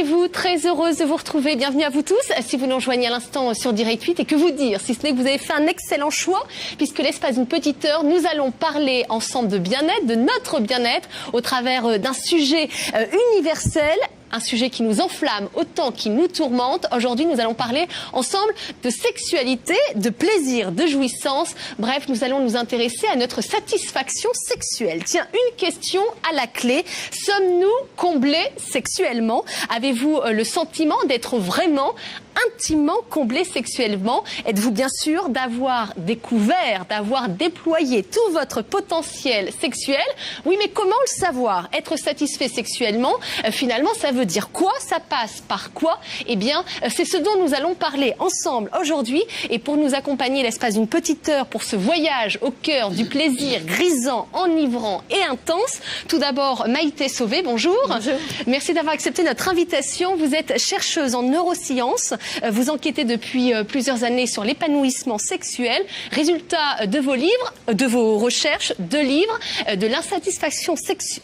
allez-vous? Très heureuse de vous retrouver. Bienvenue à vous tous. Si vous nous rejoignez à l'instant sur Direct 8, et que vous dire, si ce n'est que vous avez fait un excellent choix, puisque l'espace d'une petite heure, nous allons parler ensemble de bien-être, de notre bien-être, au travers d'un sujet universel. Un sujet qui nous enflamme autant qu'il nous tourmente. Aujourd'hui, nous allons parler ensemble de sexualité, de plaisir, de jouissance. Bref, nous allons nous intéresser à notre satisfaction sexuelle. Tiens, une question à la clé. Sommes-nous comblés sexuellement? Avez-vous le sentiment d'être vraiment intimement comblé sexuellement? Êtes-vous bien sûr d'avoir découvert, d'avoir déployé tout votre potentiel sexuel? Oui, mais comment le savoir? Être satisfait sexuellement, finalement, ça veut dire quoi? Ça passe par quoi? Eh bien, c'est ce dont nous allons parler ensemble aujourd'hui. Et pour nous accompagner l'espace d'une petite heure pour ce voyage au cœur du plaisir grisant, enivrant et intense, tout d'abord Maïté Sauvé, bonjour. Bonjour. Merci d'avoir accepté notre invitation. Vous êtes chercheuse en neurosciences. Vous enquêtez depuis plusieurs années sur l'épanouissement sexuel. Résultat de vos livres, de vos recherches, de livres, de l'insatisfaction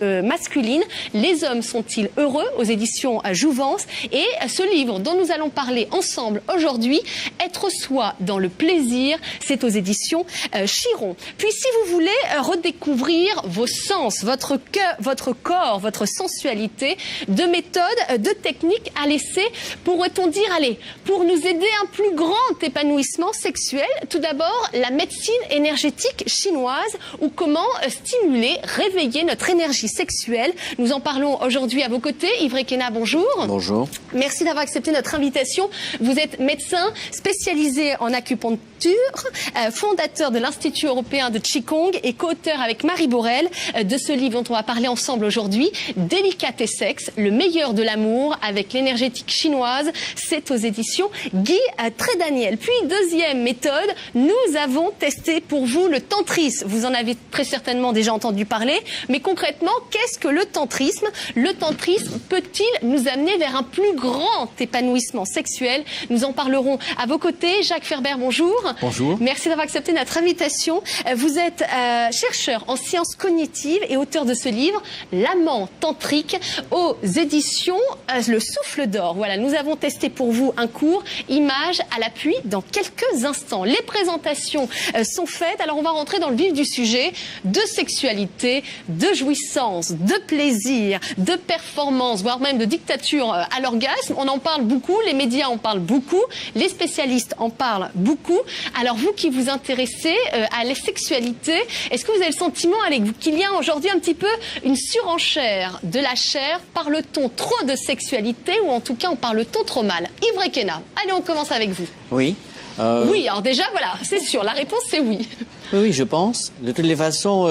masculine. Les hommes sont-ils heureux? Aux éditions Jouvence. Et ce livre dont nous allons parler ensemble aujourd'hui, Être soi dans le plaisir, c'est aux éditions Chiron. Puis si vous voulez redécouvrir vos sens, votre cœur, votre corps, votre sensualité, de méthodes, de techniques à laisser, pourrait-on dire, allez, pour nous aider à un plus grand épanouissement sexuel, tout d'abord la médecine énergétique chinoise, ou comment stimuler, réveiller notre énergie sexuelle. Nous en parlons aujourd'hui à vos côtés. Yves Requena, bonjour. Bonjour. Merci d'avoir accepté notre invitation. Vous êtes médecin spécialisé en acupuncture, fondateur de l'Institut européen de Qigong et co-auteur avec Marie Borel de ce livre dont on va parler ensemble aujourd'hui, Délicat et sexe, le meilleur de l'amour avec l'énergétique chinoise. C'est aux éditions Guy Trédaniel. Puis deuxième méthode, nous avons testé pour vous le tantrisme. Vous en avez très certainement déjà entendu parler, mais concrètement, qu'est-ce que le tantrisme? Le tantrisme peut-il nous amener vers un plus grand épanouissement sexuel? Nous en parlerons à vos côtés. Jacques Ferber, bonjour. Bonjour. Merci d'avoir accepté notre invitation. Vous êtes chercheur en sciences cognitives et auteur de ce livre, L'amant tantrique, aux éditions Le Souffle d'Or. Voilà, nous avons testé pour vous un cours, images à l'appui, dans quelques instants. Les présentations sont faites, alors on va rentrer dans le vif du sujet, de sexualité, de jouissance, de plaisir, de performance, voire même de dictature à l'orgasme. On en parle beaucoup, les médias en parlent beaucoup, les spécialistes en parlent beaucoup. Alors vous qui vous intéressez à la sexualité, est-ce que vous avez le sentiment qu'il y a aujourd'hui un petit peu une surenchère de la chair? Parle-t-on trop de sexualité, ou en tout cas on parle-t-on trop mal? Yves Requena, allez, on commence avec vous. Oui. Oui, alors déjà, voilà, c'est sûr, la réponse c'est oui. Oui, je pense. De toutes les façons,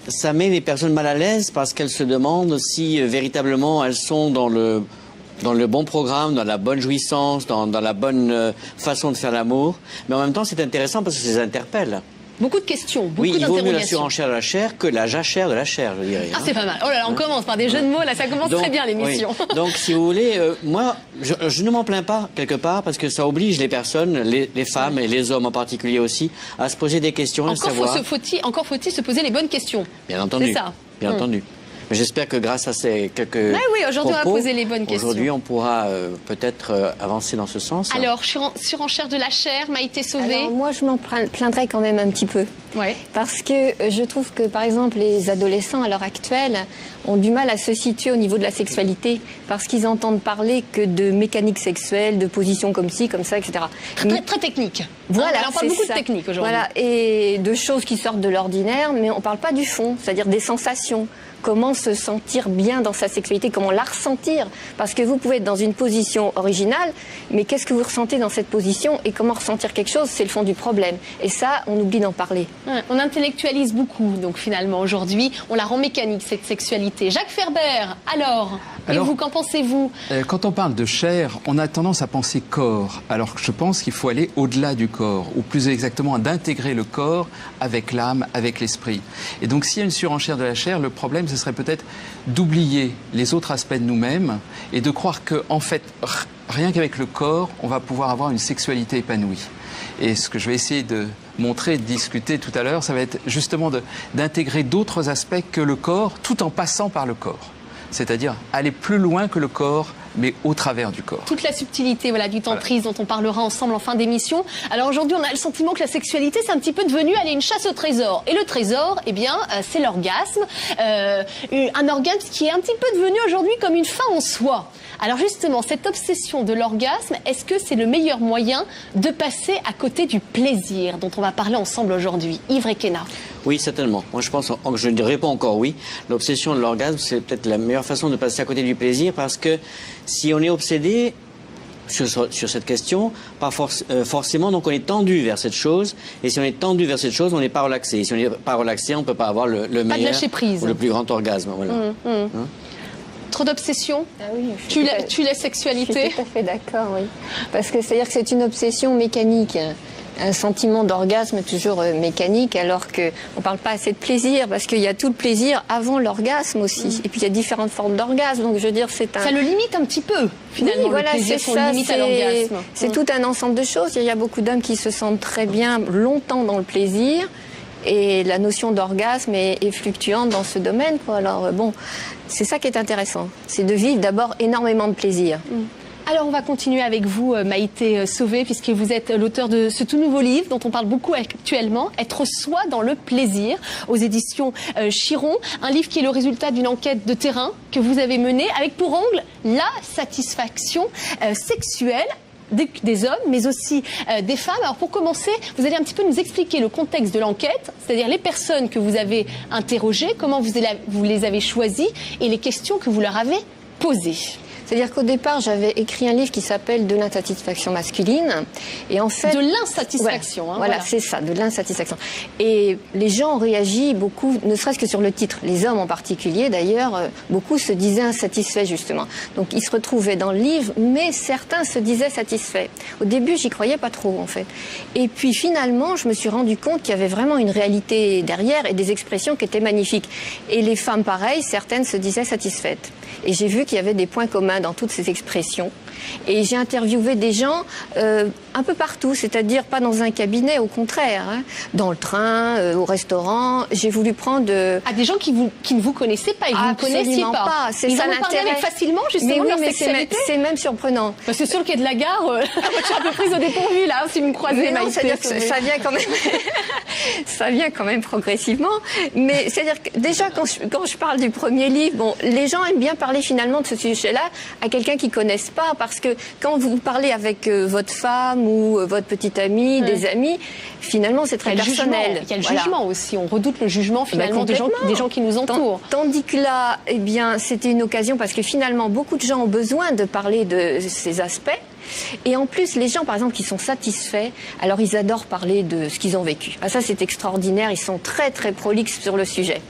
ça met les personnes mal à l'aise parce qu'elles se demandent si véritablement elles sont dans le bon programme, dans la bonne jouissance, dans la bonne façon de faire l'amour. Mais en même temps, c'est intéressant parce que ça les interpelle. Beaucoup de questions, beaucoup oui, il vaut mieux la d'interrogations. surenchère de la chair que la jachère de la chair, je dirais. Ah, c'est pas mal. Oh là là, on commence par des jeux de mots, là, ça commence très bien l'émission. Oui. Donc, si vous voulez, moi, je ne m'en plains pas, quelque part, parce que ça oblige les personnes, les femmes et les hommes en particulier aussi, à se poser des questions et à savoir... Encore faut-il se poser les bonnes questions. Bien entendu. C'est ça. Bien entendu. Mais j'espère que grâce à ces quelques oui, aujourd'hui, on va propos, poser les bonnes questions. Aujourd'hui, on pourra peut-être avancer dans ce sens. Alors, surenchère de la chair, Maïté Sauvé. Alors, moi, je m'en plaindrais quand même un petit peu. Ouais. Parce que je trouve que, par exemple, les adolescents, à l'heure actuelle, ont du mal à se situer au niveau de la sexualité. Parce qu'ils entendent parler que de mécanique sexuelle, de positions comme ci, comme ça, etc. Très technique. Voilà, on parle beaucoup de technique aujourd'hui. Voilà, et de choses qui sortent de l'ordinaire, mais on ne parle pas du fond, c'est-à-dire des sensations. Comment se sentir bien dans sa sexualité, comment la ressentir. Parce que vous pouvez être dans une position originale, mais qu'est-ce que vous ressentez dans cette position et comment ressentir quelque chose, c'est le fond du problème. Et ça, on oublie d'en parler. Ouais, on intellectualise beaucoup, donc finalement, aujourd'hui, on la rend mécanique, cette sexualité. Jacques Ferber, alors, et vous, qu'en pensez-vous? Quand on parle de chair, on a tendance à penser corps, alors que je pense qu'il faut aller au-delà du corps, ou plus exactement d'intégrer le corps avec l'âme, avec l'esprit. Et donc s'il y a une surenchère de la chair, le problème, ce serait peut-être d'oublier les autres aspects de nous-mêmes et de croire que, en fait, rien qu'avec le corps, on va pouvoir avoir une sexualité épanouie. Et ce que je vais essayer de montrer, de discuter tout à l'heure, ça va être justement d'intégrer d'autres aspects que le corps, tout en passant par le corps. C'est-à-dire aller plus loin que le corps mais au travers du corps. Toute la subtilité voilà, du tantrisme dont on parlera ensemble en fin d'émission. Alors aujourd'hui, on a le sentiment que la sexualité, c'est un petit peu devenu une chasse au trésor. Et le trésor, eh bien, c'est l'orgasme. Un orgasme qui est un petit peu devenu aujourd'hui comme une fin en soi. Alors justement, cette obsession de l'orgasme, est-ce que c'est le meilleur moyen de passer à côté du plaisir dont on va parler ensemble aujourd'hui? Yves Requena. Oui, certainement. Moi, je pense, je réponds encore oui. L'obsession de l'orgasme, c'est peut-être la meilleure façon de passer à côté du plaisir, parce que si on est obsédé sur cette question, pas forcément, donc on est tendu vers cette chose, et si on est tendu vers cette chose, on n'est pas relaxé. Et si on n'est pas relaxé, on ne peut pas avoir le meilleur ou le plus grand orgasme. Voilà. Hein? Trop d'obsession? Oui, tu la sexualité? Je suis tout à fait d'accord, oui. Parce que c'est-à-dire que c'est une obsession mécanique. Un sentiment d'orgasme toujours mécanique, alors qu'on ne parle pas assez de plaisir, parce qu'il y a tout le plaisir avant l'orgasme aussi. Et puis il y a différentes formes d'orgasme, donc je veux dire, c'est un... Ça le limite un petit peu, finalement, oui, voilà, le plaisir qu'on limite à l'orgasme. C'est tout un ensemble de choses. Il y a beaucoup d'hommes qui se sentent très bien longtemps dans le plaisir, et la notion d'orgasme est fluctuante dans ce domaine, quoi. Alors bon, c'est ça qui est intéressant, c'est de vivre d'abord énormément de plaisir. Alors on va continuer avec vous, Maïté Sauvé, puisque vous êtes l'auteur de ce tout nouveau livre dont on parle beaucoup actuellement, Être soi dans le plaisir, aux éditions Chiron. Un livre qui est le résultat d'une enquête de terrain que vous avez menée avec pour angle la satisfaction sexuelle des hommes, mais aussi des femmes. Alors pour commencer, vous allez un petit peu nous expliquer le contexte de l'enquête, c'est-à-dire les personnes que vous avez interrogées, comment vous les avez choisies et les questions que vous leur avez posées. C'est-à-dire qu'au départ, j'avais écrit un livre qui s'appelle De l'insatisfaction masculine. Et en fait, de l'insatisfaction. Ouais, voilà, c'est ça, de l'insatisfaction. Et les gens ont réagi beaucoup, ne serait-ce que sur le titre. Les hommes en particulier, d'ailleurs, beaucoup se disaient insatisfaits, justement. Donc, ils se retrouvaient dans le livre, mais certains se disaient satisfaits. Au début, j'y croyais pas trop, en fait. Et puis, finalement, je me suis rendu compte qu'il y avait vraiment une réalité derrière et des expressions qui étaient magnifiques. Et les femmes, pareil, certaines se disaient satisfaites. Et j'ai vu qu'il y avait des points communs dans toutes ces expressions. Et j'ai interviewé des gens un peu partout, c'est-à-dire pas dans un cabinet, au contraire, hein, dans le train, au restaurant. J'ai voulu prendre... des gens qui ne vous connaissaient pas, ils ne vous connaissaient pas. C'est ça l'intérêt. Facilement, justement, leur sexualité. C'est même surprenant. Parce que sur le quai de la gare, je suis un peu prise au dépourvu, là, si vous me croisez. Non, c'est-à-dire que ça vient quand même... ça vient quand même progressivement. Mais c'est-à-dire que déjà, quand je parle du premier livre, bon, les gens aiment bien parler finalement de ce sujet-là à quelqu'un qu'ils ne connaissent pas, parce que quand vous parlez avec votre femme ou votre petite amie, des amis, finalement c'est très personnel. Il y a le jugement aussi, on redoute le jugement finalement des gens qui nous entourent. Tandis que là, eh bien, c'était une occasion, parce que finalement beaucoup de gens ont besoin de parler de ces aspects. Et en plus, les gens, par exemple, qui sont satisfaits, alors ils adorent parler de ce qu'ils ont vécu. Ah, ça, c'est extraordinaire, ils sont très très prolixes sur le sujet.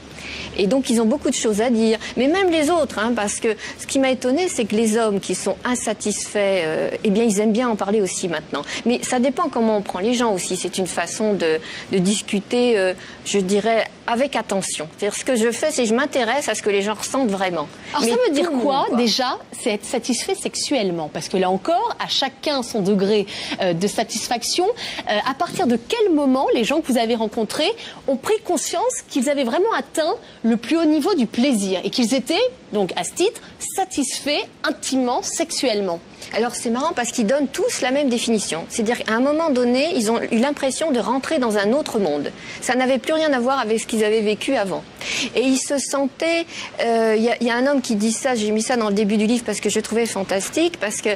Et donc, ils ont beaucoup de choses à dire. Mais même les autres, hein, parce que ce qui m'a étonné, c'est que les hommes qui sont insatisfaits, eh bien, ils aiment bien en parler aussi maintenant. Mais ça dépend comment on prend les gens aussi. C'est une façon de discuter, je dirais, avec attention. C'est-à-dire, ce que je fais, c'est que je m'intéresse à ce que les gens ressentent vraiment. Alors, ça veut dire quoi, déjà? C'est être satisfait sexuellement. Parce que là encore, à chacun son degré de satisfaction. À partir de quel moment les gens que vous avez rencontrés ont pris conscience qu'ils avaient vraiment atteint le plus haut niveau du plaisir et qu'ils étaient, donc à ce titre, satisfaits intimement, sexuellement? Alors c'est marrant parce qu'ils donnent tous la même définition. C'est-à-dire qu'à un moment donné, ils ont eu l'impression de rentrer dans un autre monde. Ça n'avait plus rien à voir avec ce qu'ils avaient vécu avant. Et ils se sentaient... y a un homme qui dit ça, j'ai mis ça dans le début du livre parce que je trouvais fantastique, parce que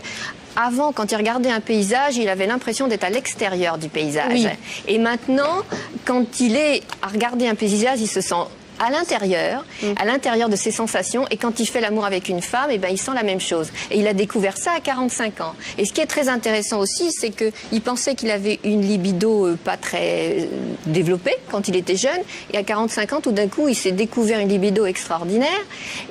avant, quand il regardait un paysage, il avait l'impression d'être à l'extérieur du paysage. Oui. Et maintenant, quand il est à regarder un paysage, il se sent à l'intérieur de ses sensations, et quand il fait l'amour avec une femme, eh ben, il sent la même chose. Et il a découvert ça à 45 ans. Et ce qui est très intéressant aussi, c'est qu'il pensait qu'il avait une libido pas très développée quand il était jeune, et à 45 ans, tout d'un coup, il s'est découvert une libido extraordinaire,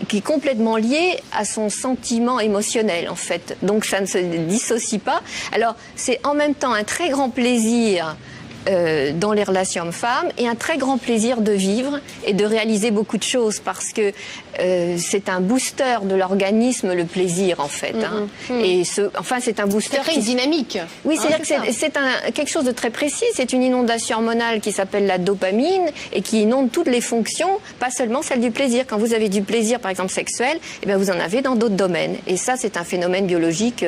qui est complètement liée à son sentiment émotionnel, en fait. Donc ça ne se dissocie pas. Alors, c'est en même temps un très grand plaisir dans les relations hommes-femmes, et un très grand plaisir de vivre et de réaliser beaucoup de choses, parce que c'est un booster de l'organisme, le plaisir en fait. Et c'est un booster. C'est une dynamique. Oui, c'est-à-dire que c'est quelque chose de très précis. C'est une inondation hormonale qui s'appelle la dopamine et qui inonde toutes les fonctions, pas seulement celle du plaisir. Quand vous avez du plaisir, par exemple sexuel, eh bien vous en avez dans d'autres domaines. Et ça, c'est un phénomène biologique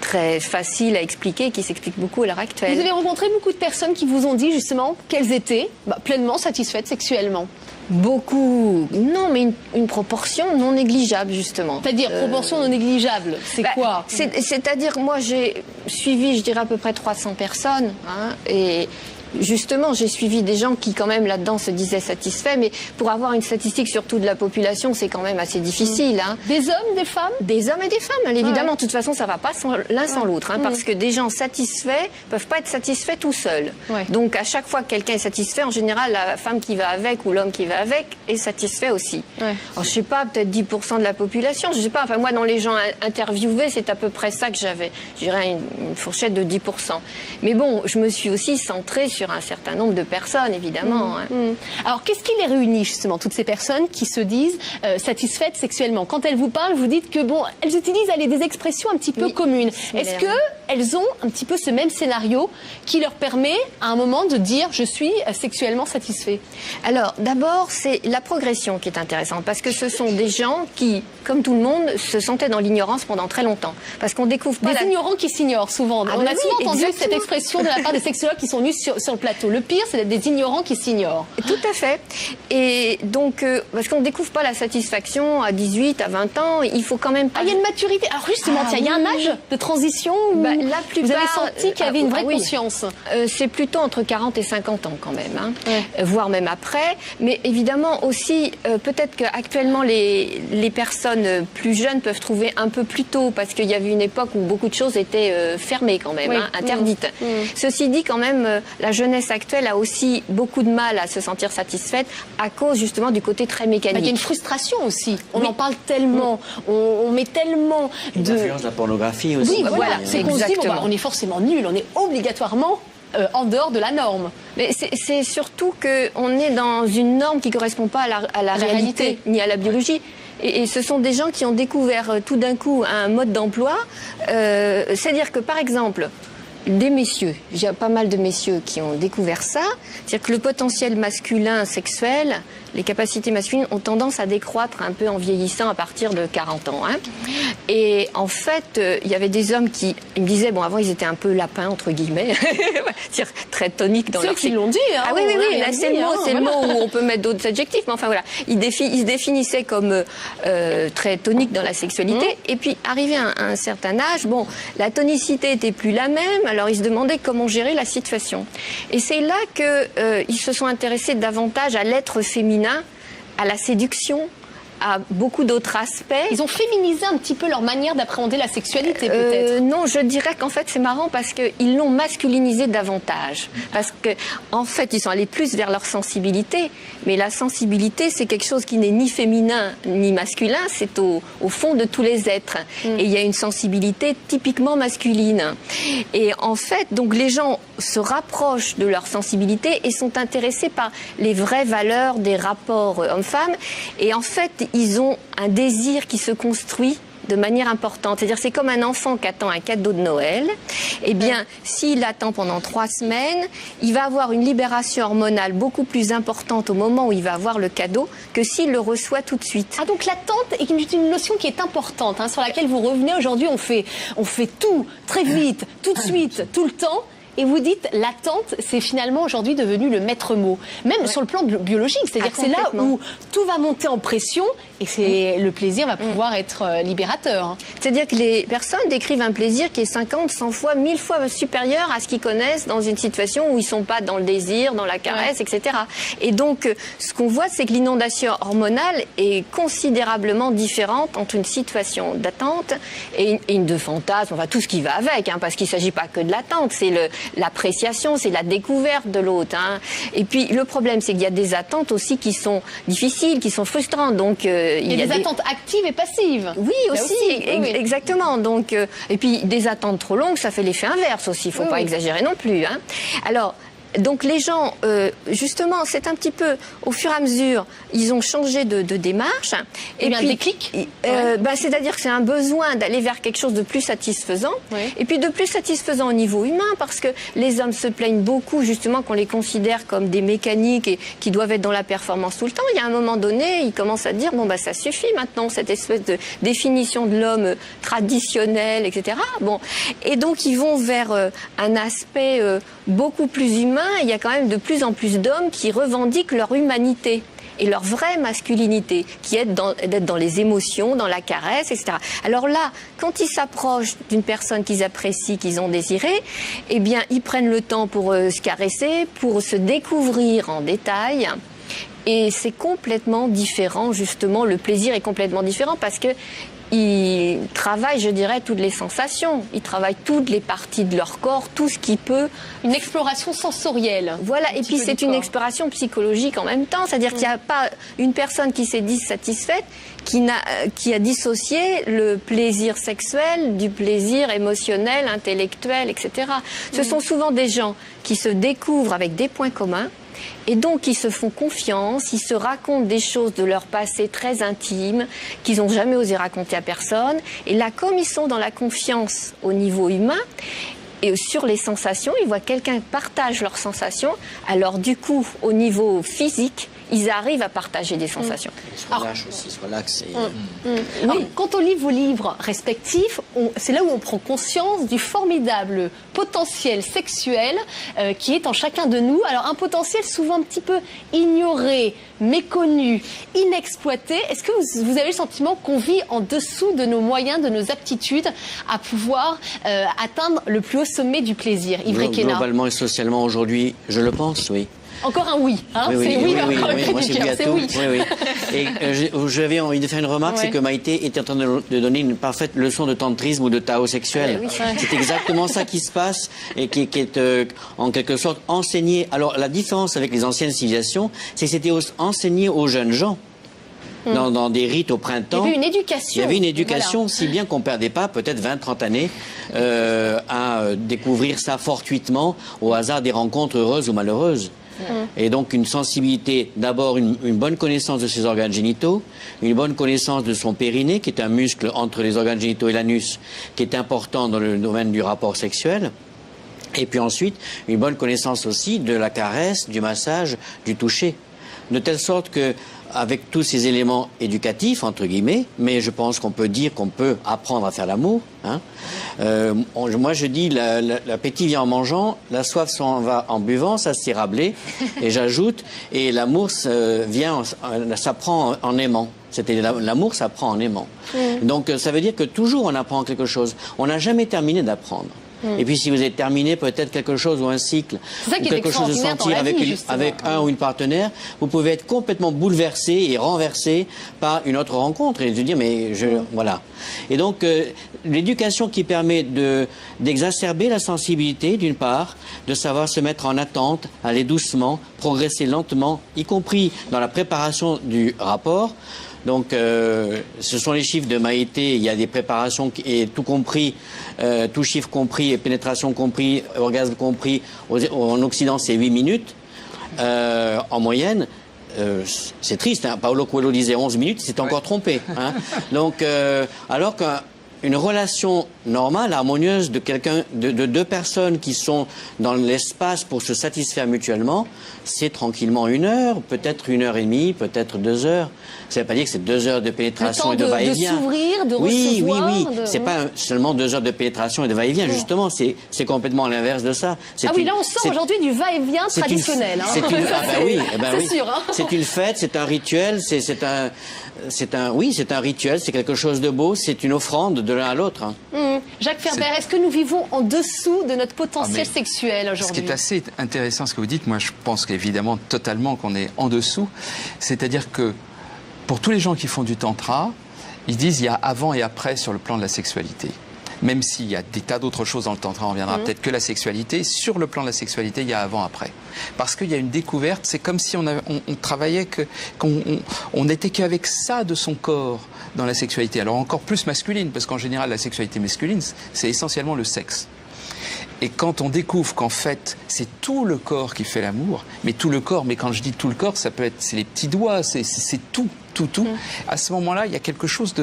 très facile à expliquer et qui s'explique beaucoup à l'heure actuelle. Vous avez rencontré beaucoup de personnes qui vous ont dit justement qu'elles étaient pleinement satisfaites sexuellement. Beaucoup. Non, mais une proportion non négligeable, justement. C'est-à-dire, proportion non négligeable, c'est quoi? C'est-à-dire, moi, j'ai suivi, je dirais, à peu près 300 personnes, et justement, j'ai suivi des gens qui, quand même, là-dedans, se disaient satisfaits, mais pour avoir une statistique sur toute la population, c'est quand même assez difficile. Des hommes, des femmes? Des hommes et des femmes, évidemment. De toute façon, ça ne va pas l'un sans l'autre, parce que des gens satisfaits ne peuvent pas être satisfaits tout seuls. Donc, à chaque fois que quelqu'un est satisfait, en général, la femme qui va avec ou l'homme qui va avec est satisfait aussi. Alors, je ne sais pas, peut-être 10% de la population, je ne sais pas. Enfin, moi, dans les gens interviewés, c'est à peu près ça que j'avais. Je dirais une fourchette de 10%. Mais bon, je me suis aussi centrée sur un certain nombre de personnes, évidemment. Alors, qu'est-ce qui les réunit, justement, toutes ces personnes qui se disent satisfaites sexuellement? Quand elles vous parlent, vous dites que, bon, elles utilisent des expressions un petit peu communes. Est-ce qu'elles ont un petit peu ce même scénario qui leur permet, à un moment, de dire « je suis sexuellement satisfait » ? Alors, d'abord, c'est la progression qui est intéressante, parce que ce sont des gens qui, comme tout le monde, se sentaient dans l'ignorance pendant très longtemps. Parce qu'on découvre pas... Des ignorants qui s'ignorent, souvent. On a souvent entendu cette expression de la part des sexologues qui sont venus sur le plateau. Le pire, c'est d'être des ignorants qui s'ignorent. Tout à fait. Et donc, parce qu'on ne découvre pas la satisfaction à 18, à 20 ans, il faut quand même pas... il y a une maturité. Alors justement, il y a un âge de transition où vous avez senti qu'il y avait une vraie conscience. C'est plutôt entre 40 et 50 ans quand même, voire même après. Mais évidemment aussi, peut-être qu'actuellement, les personnes plus jeunes peuvent trouver un peu plus tôt, parce qu'il y avait une époque où beaucoup de choses étaient fermées quand même, interdites. Ceci dit, quand même, la jeunesse actuelle a aussi beaucoup de mal à se sentir satisfaite à cause justement du côté très mécanique. Il y a une frustration aussi. On en parle tellement, on met tellement de... L'influence de la pornographie aussi. Oui, voilà. C'est qu'on se dit, on est forcément nul, on est obligatoirement en dehors de la norme. Mais c'est surtout qu'on est dans une norme qui ne correspond pas à la réalité, ni à la biologie. Et ce sont des gens qui ont découvert tout d'un coup un mode d'emploi. C'est-à-dire que, par exemple, des messieurs, il y a pas mal de messieurs qui ont découvert ça, c'est-à-dire que le potentiel masculin sexuel, les capacités masculines ont tendance à décroître un peu en vieillissant à partir de 40 ans. Et en fait, il y avait des hommes qui me disaient, bon, avant ils étaient un peu lapins, entre guillemets, c'est-à-dire très toniques dans leur... Ceux qui l'ont dit, Ah oui, là c'est le mot où on peut mettre d'autres adjectifs, mais enfin voilà, ils se définissaient comme très toniques dans la sexualité, et puis arrivé à un certain âge, bon, la tonicité était plus la même, alors ils se demandaient comment gérer la situation. Et c'est là qu'ils se sont intéressés davantage à l'être féminin, à la séduction, à beaucoup d'autres aspects. Ils ont féminisé un petit peu leur manière d'appréhender la sexualité, peut-être. Non, je dirais qu'en fait, c'est marrant parce qu'ils l'ont masculinisé davantage. Parce qu'en fait, ils sont allés plus vers leur sensibilité. Mais la sensibilité, c'est quelque chose qui n'est ni féminin ni masculin, c'est au fond de tous les êtres. Et il y a une sensibilité typiquement masculine. Et en fait, donc les gens se rapprochent de leur sensibilité et sont intéressés par les vraies valeurs des rapports hommes-femmes. Et en fait, ils ont un désir qui se construit de manière importante. C'est-à-dire, c'est comme un enfant qui attend un cadeau de Noël. Eh bien, s'il attend pendant 3 semaines, il va avoir une libération hormonale beaucoup plus importante au moment où il va avoir le cadeau que s'il le reçoit tout de suite. Ah, donc l'attente est une notion qui est importante, sur laquelle vous revenez aujourd'hui. On fait tout, très vite, tout de suite, tout le temps. Et vous dites, l'attente, c'est finalement aujourd'hui devenu le maître mot. Même sur le plan biologique, c'est-à-dire que c'est là où tout va monter en pression et le plaisir va pouvoir être libérateur. C'est-à-dire que les personnes décrivent un plaisir qui est 50, 100 fois, 1000 fois supérieur à ce qu'ils connaissent dans une situation où ils ne sont pas dans le désir, dans la caresse, etc. Et donc, ce qu'on voit, c'est que l'inondation hormonale est considérablement différente entre une situation d'attente et une de fantasme, enfin tout ce qui va avec, parce qu'il ne s'agit pas que de l'attente, c'est l'appréciation, c'est la découverte de l'autre. Et puis le problème, c'est qu'il y a des attentes aussi qui sont difficiles, qui sont frustrantes. Donc il y a des attentes actives et passives. Oui, aussi, exactement. Donc et puis des attentes trop longues, ça fait l'effet inverse aussi. Il ne faut pas exagérer non plus. Alors Donc les gens, justement, c'est un petit peu, au fur et à mesure, ils ont changé de démarche. Et puis un déclic. C'est-à-dire que c'est un besoin d'aller vers quelque chose de plus satisfaisant. Oui. Et puis de plus satisfaisant au niveau humain, parce que les hommes se plaignent beaucoup, justement, qu'on les considère comme des mécaniques et qui doivent être dans la performance tout le temps. Il y a un moment donné, ils commencent à dire, bon, bah, ça suffit maintenant, cette espèce de définition de l'homme traditionnel, etc. Bon. Et donc, ils vont vers un aspect beaucoup plus humain. Il y a quand même de plus en plus d'hommes qui revendiquent leur humanité et leur vraie masculinité, qui est d'être dans les émotions, dans la caresse, etc. Alors là, quand ils s'approchent d'une personne qu'ils apprécient, qu'ils ont désirée, eh bien, ils prennent le temps pour se caresser, pour se découvrir en détail. Et c'est complètement différent, justement, le plaisir est complètement différent parce que ils travaillent, je dirais, toutes les sensations. Ils travaillent toutes les parties de leur corps, tout ce qui peut. Une exploration sensorielle. Voilà, et puis c'est une exploration psychologique en même temps. C'est-à-dire qu'il n'y a pas une personne qui s'est dissatisfaite qui a dissocié le plaisir sexuel du plaisir émotionnel, intellectuel, etc. Ce sont souvent des gens qui se découvrent avec des points communs. Et donc, ils se font confiance, ils se racontent des choses de leur passé très intime, qu'ils n'ont jamais osé raconter à personne. Et là, comme ils sont dans la confiance au niveau humain, et sur les sensations, ils voient quelqu'un partage leurs sensations. Alors, du coup, au niveau physique, ils arrivent à partager des sensations. Ils se relâchent aussi, ils se relaxent. Oui. Quand on lit vos livres respectifs, c'est là où on prend conscience du formidable potentiel sexuel qui est en chacun de nous. Alors un potentiel souvent un petit peu ignoré, méconnu, inexploité. Est-ce que vous avez le sentiment qu'on vit en dessous de nos moyens, de nos aptitudes à pouvoir atteindre le plus haut sommet du plaisir? Yves Requena. Globalement et socialement aujourd'hui, je le pense, oui. Encore un oui, hein? Oui, C'est oui, oui, encore oui, un moi cri c'est du oui cœur, à c'est tout. oui. Oui. Et j'avais envie de faire une remarque, c'est que Maïté était en train de donner une parfaite leçon de tantrisme ou de Tao sexuel. C'est exactement ça qui se passe et qui est en quelque sorte enseigné. Alors la différence avec les anciennes civilisations, c'est que c'était enseigné aux jeunes gens. Dans des rites au printemps. Il y avait une éducation. Il y avait une éducation, si bien qu'on ne perdait pas peut-être 20-30 années à découvrir ça fortuitement au hasard des rencontres heureuses ou malheureuses. Et donc une sensibilité, d'abord une bonne connaissance de ses organes génitaux, une bonne connaissance de son périnée, qui est un muscle entre les organes génitaux et l'anus, qui est important dans le domaine du rapport sexuel. Et puis ensuite, une bonne connaissance aussi de la caresse, du massage, du toucher. De telle sorte que, avec tous ces éléments éducatifs, entre guillemets, mais je pense qu'on peut dire qu'on peut apprendre à faire l'amour. Hein. Moi, je dis, l'appétit vient en mangeant, la soif s'en va en buvant, ça c'est Rabelais. Et j'ajoute, et l'amour s'apprend en aimant. L'amour s'apprend en aimant. Donc, ça veut dire que toujours on apprend quelque chose. On n'a jamais terminé d'apprendre. Et puis si vous êtes terminé peut-être quelque chose ou un cycle ou quelque chose de sentir avec un ou une partenaire, vous pouvez être complètement bouleversé et renversé par une autre rencontre et se dire mais voilà. Et donc l'éducation qui permet d'exacerber la sensibilité d'une part, de savoir se mettre en attente, aller doucement, progresser lentement, y compris dans la préparation du rapport. Donc, ce sont les chiffres de Maïté. Il y a des préparations et tout compris, tout chiffre compris et pénétration compris, orgasme compris. En Occident, c'est 8 minutes en moyenne. C'est triste. Hein. Paolo Coelho disait 11 minutes. Il s'est encore trompé. Hein. Donc, alors qu'une relation normale, harmonieuse de de deux personnes qui sont dans l'espace pour se satisfaire mutuellement, c'est tranquillement 1 heure, peut-être 1h30, peut-être 2 heures. Ça ne veut pas dire que c'est 2 heures de pénétration et de va-et-vient. De s'ouvrir, de recevoir. Oui. C'est pas seulement 2 heures de pénétration et de va-et-vient. Justement, c'est complètement l'inverse de ça. Là on sort aujourd'hui du va-et-vient traditionnel. C'est sûr. Hein. C'est une fête, c'est un rituel, c'est un rituel, c'est quelque chose de beau, c'est une offrande de l'un à l'autre. Hein. Jacques Ferber, est-ce que nous vivons en dessous de notre potentiel sexuel aujourd'hui? Ce qui est assez intéressant, ce que vous dites, moi je pense qu'évidemment totalement qu'on est en dessous. C'est-à-dire que pour tous les gens qui font du tantra, ils disent il y a avant et après sur le plan de la sexualité. Même s'il y a des tas d'autres choses dans le tantra, on reviendra peut-être que la sexualité. Sur le plan de la sexualité, il y a avant-après. Parce qu'il y a une découverte, c'est comme si on travaillait, qu'on n'était qu'avec ça de son corps dans la sexualité. Alors encore plus masculine, parce qu'en général, la sexualité masculine, c'est essentiellement le sexe. Et quand on découvre qu'en fait, c'est tout le corps qui fait l'amour, mais tout le corps, mais quand je dis tout le corps, ça peut être, c'est les petits doigts, c'est tout. À ce moment-là, il y a quelque chose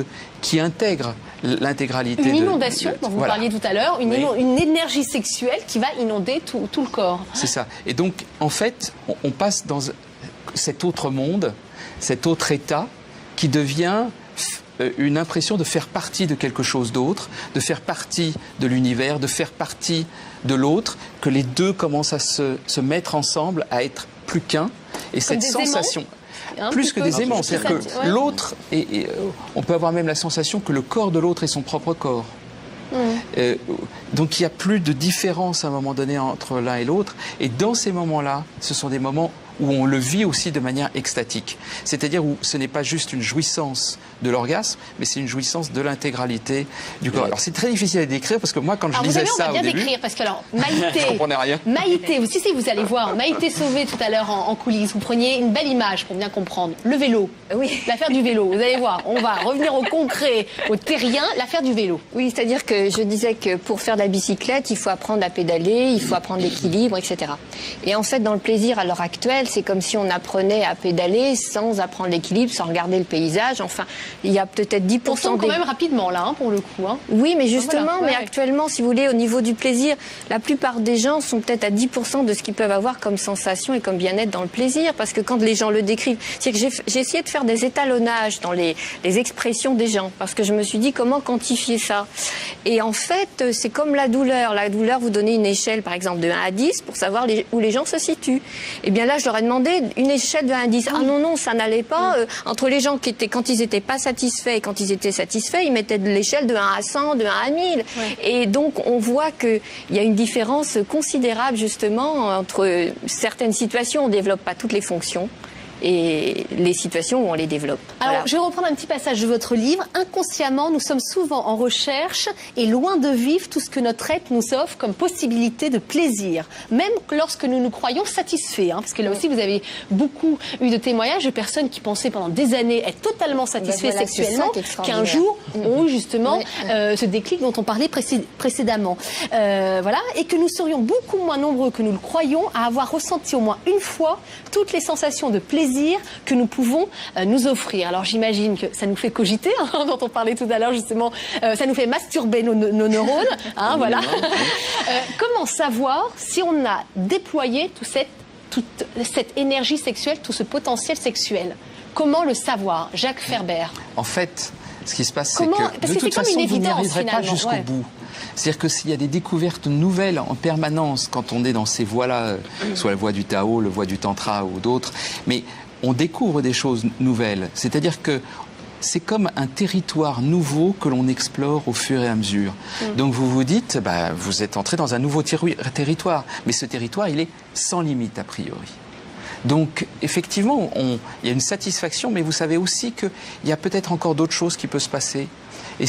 qui intègre l'intégralité. Une inondation, dont vous voilà. parliez tout à l'heure, une énergie sexuelle qui va inonder tout le corps. C'est ça. Et donc, en fait, on passe dans cet autre monde, cet autre état qui devient une impression de faire partie de quelque chose d'autre, de faire partie de l'univers, de faire partie de l'autre, que les deux commencent à se mettre ensemble, à être plus qu'un. Et cette sensation... Plus que des aimants, c'est-à-dire que l'autre, on peut avoir même la sensation que le corps de l'autre est son propre corps. Donc il n'y a plus de différence à un moment donné entre l'un et l'autre. Et dans ces moments-là, ce sont des moments où on le vit aussi de manière extatique. C'est-à-dire où ce n'est pas juste une jouissance de l'orgasme, mais c'est une jouissance de l'intégralité du corps. Alors c'est très difficile à décrire parce que moi quand je lisais ça au début... On va bien décrire parce que alors Maïté... je comprenais rien. Maïté, vous allez voir, Maïté Sauvé tout à l'heure en coulisses, vous preniez une belle image pour bien comprendre. Le vélo, l'affaire du vélo, vous allez voir, on va revenir au concret, au terrien, l'affaire du vélo. Oui, c'est-à-dire que je disais que pour faire de la bicyclette, il faut apprendre à pédaler, il faut apprendre l'équilibre, etc. Et en fait, dans le plaisir à l'heure actuelle, c'est comme si on apprenait à pédaler sans apprendre l'équilibre, sans regarder le paysage. Enfin, il y a peut-être 10% On tombe quand même rapidement là, hein, pour le coup. Hein. Oui, mais justement, voilà, mais actuellement, si vous voulez, au niveau du plaisir, la plupart des gens sont peut-être à 10% de ce qu'ils peuvent avoir comme sensation et comme bien-être dans le plaisir. Parce que quand les gens le décrivent, c'est que j'ai essayé de faire des étalonnages dans les expressions des gens. Parce que je me suis dit, comment quantifier ça? Et en fait, c'est comme la douleur. La douleur, vous donnez une échelle, par exemple, de 1 à 10 pour savoir où les gens se situent. Et bien là, je leur ai demandé une échelle de 1 à 10. Ah non, ça n'allait pas. Entre les gens quand ils n'étaient pas satisfaits et quand ils étaient satisfaits, ils mettaient de l'échelle de 1 à 100, de 1 à 1000. Ouais. Et donc, on voit qu'il y a une différence considérable, justement, entre certaines situations. On ne développe pas toutes les fonctions. Et les situations où on les développe. Alors, voilà. Je vais reprendre un petit passage de votre livre. Inconsciemment, nous sommes souvent en recherche et loin de vivre tout ce que notre être nous offre comme possibilité de plaisir, même lorsque nous nous croyons satisfaits. Hein, parce que là aussi, vous avez beaucoup eu de témoignages de personnes qui pensaient pendant des années être totalement satisfaits sexuellement, qui un jour ont eu justement ce déclic dont on parlait précédemment. Voilà, et que nous serions beaucoup moins nombreux que nous le croyons à avoir ressenti au moins une fois toutes les sensations de plaisir que nous pouvons nous offrir. Alors j'imagine que ça nous fait cogiter, hein, dont on parlait tout à l'heure justement, ça nous fait masturber nos neurones, hein, voilà. Comment savoir si on a déployé toute cette énergie sexuelle, tout ce potentiel sexuel? Comment le savoir, Jacques Ferber? En fait, ce qui se passe, c'est que de toute façon, vous n'y arriverez pas jusqu'au bout. C'est-à-dire que s'il y a des découvertes nouvelles en permanence quand on est dans ces voies-là, soit la voie du Tao, la voie du Tantra ou d'autres, mais on découvre des choses nouvelles. C'est-à-dire que c'est comme un territoire nouveau que l'on explore au fur et à mesure. Donc vous vous dites, vous êtes entré dans un nouveau territoire, mais ce territoire, il est sans limite a priori. Donc, effectivement, il y a une satisfaction, mais vous savez aussi qu'il y a peut-être encore d'autres choses qui peuvent se passer. Et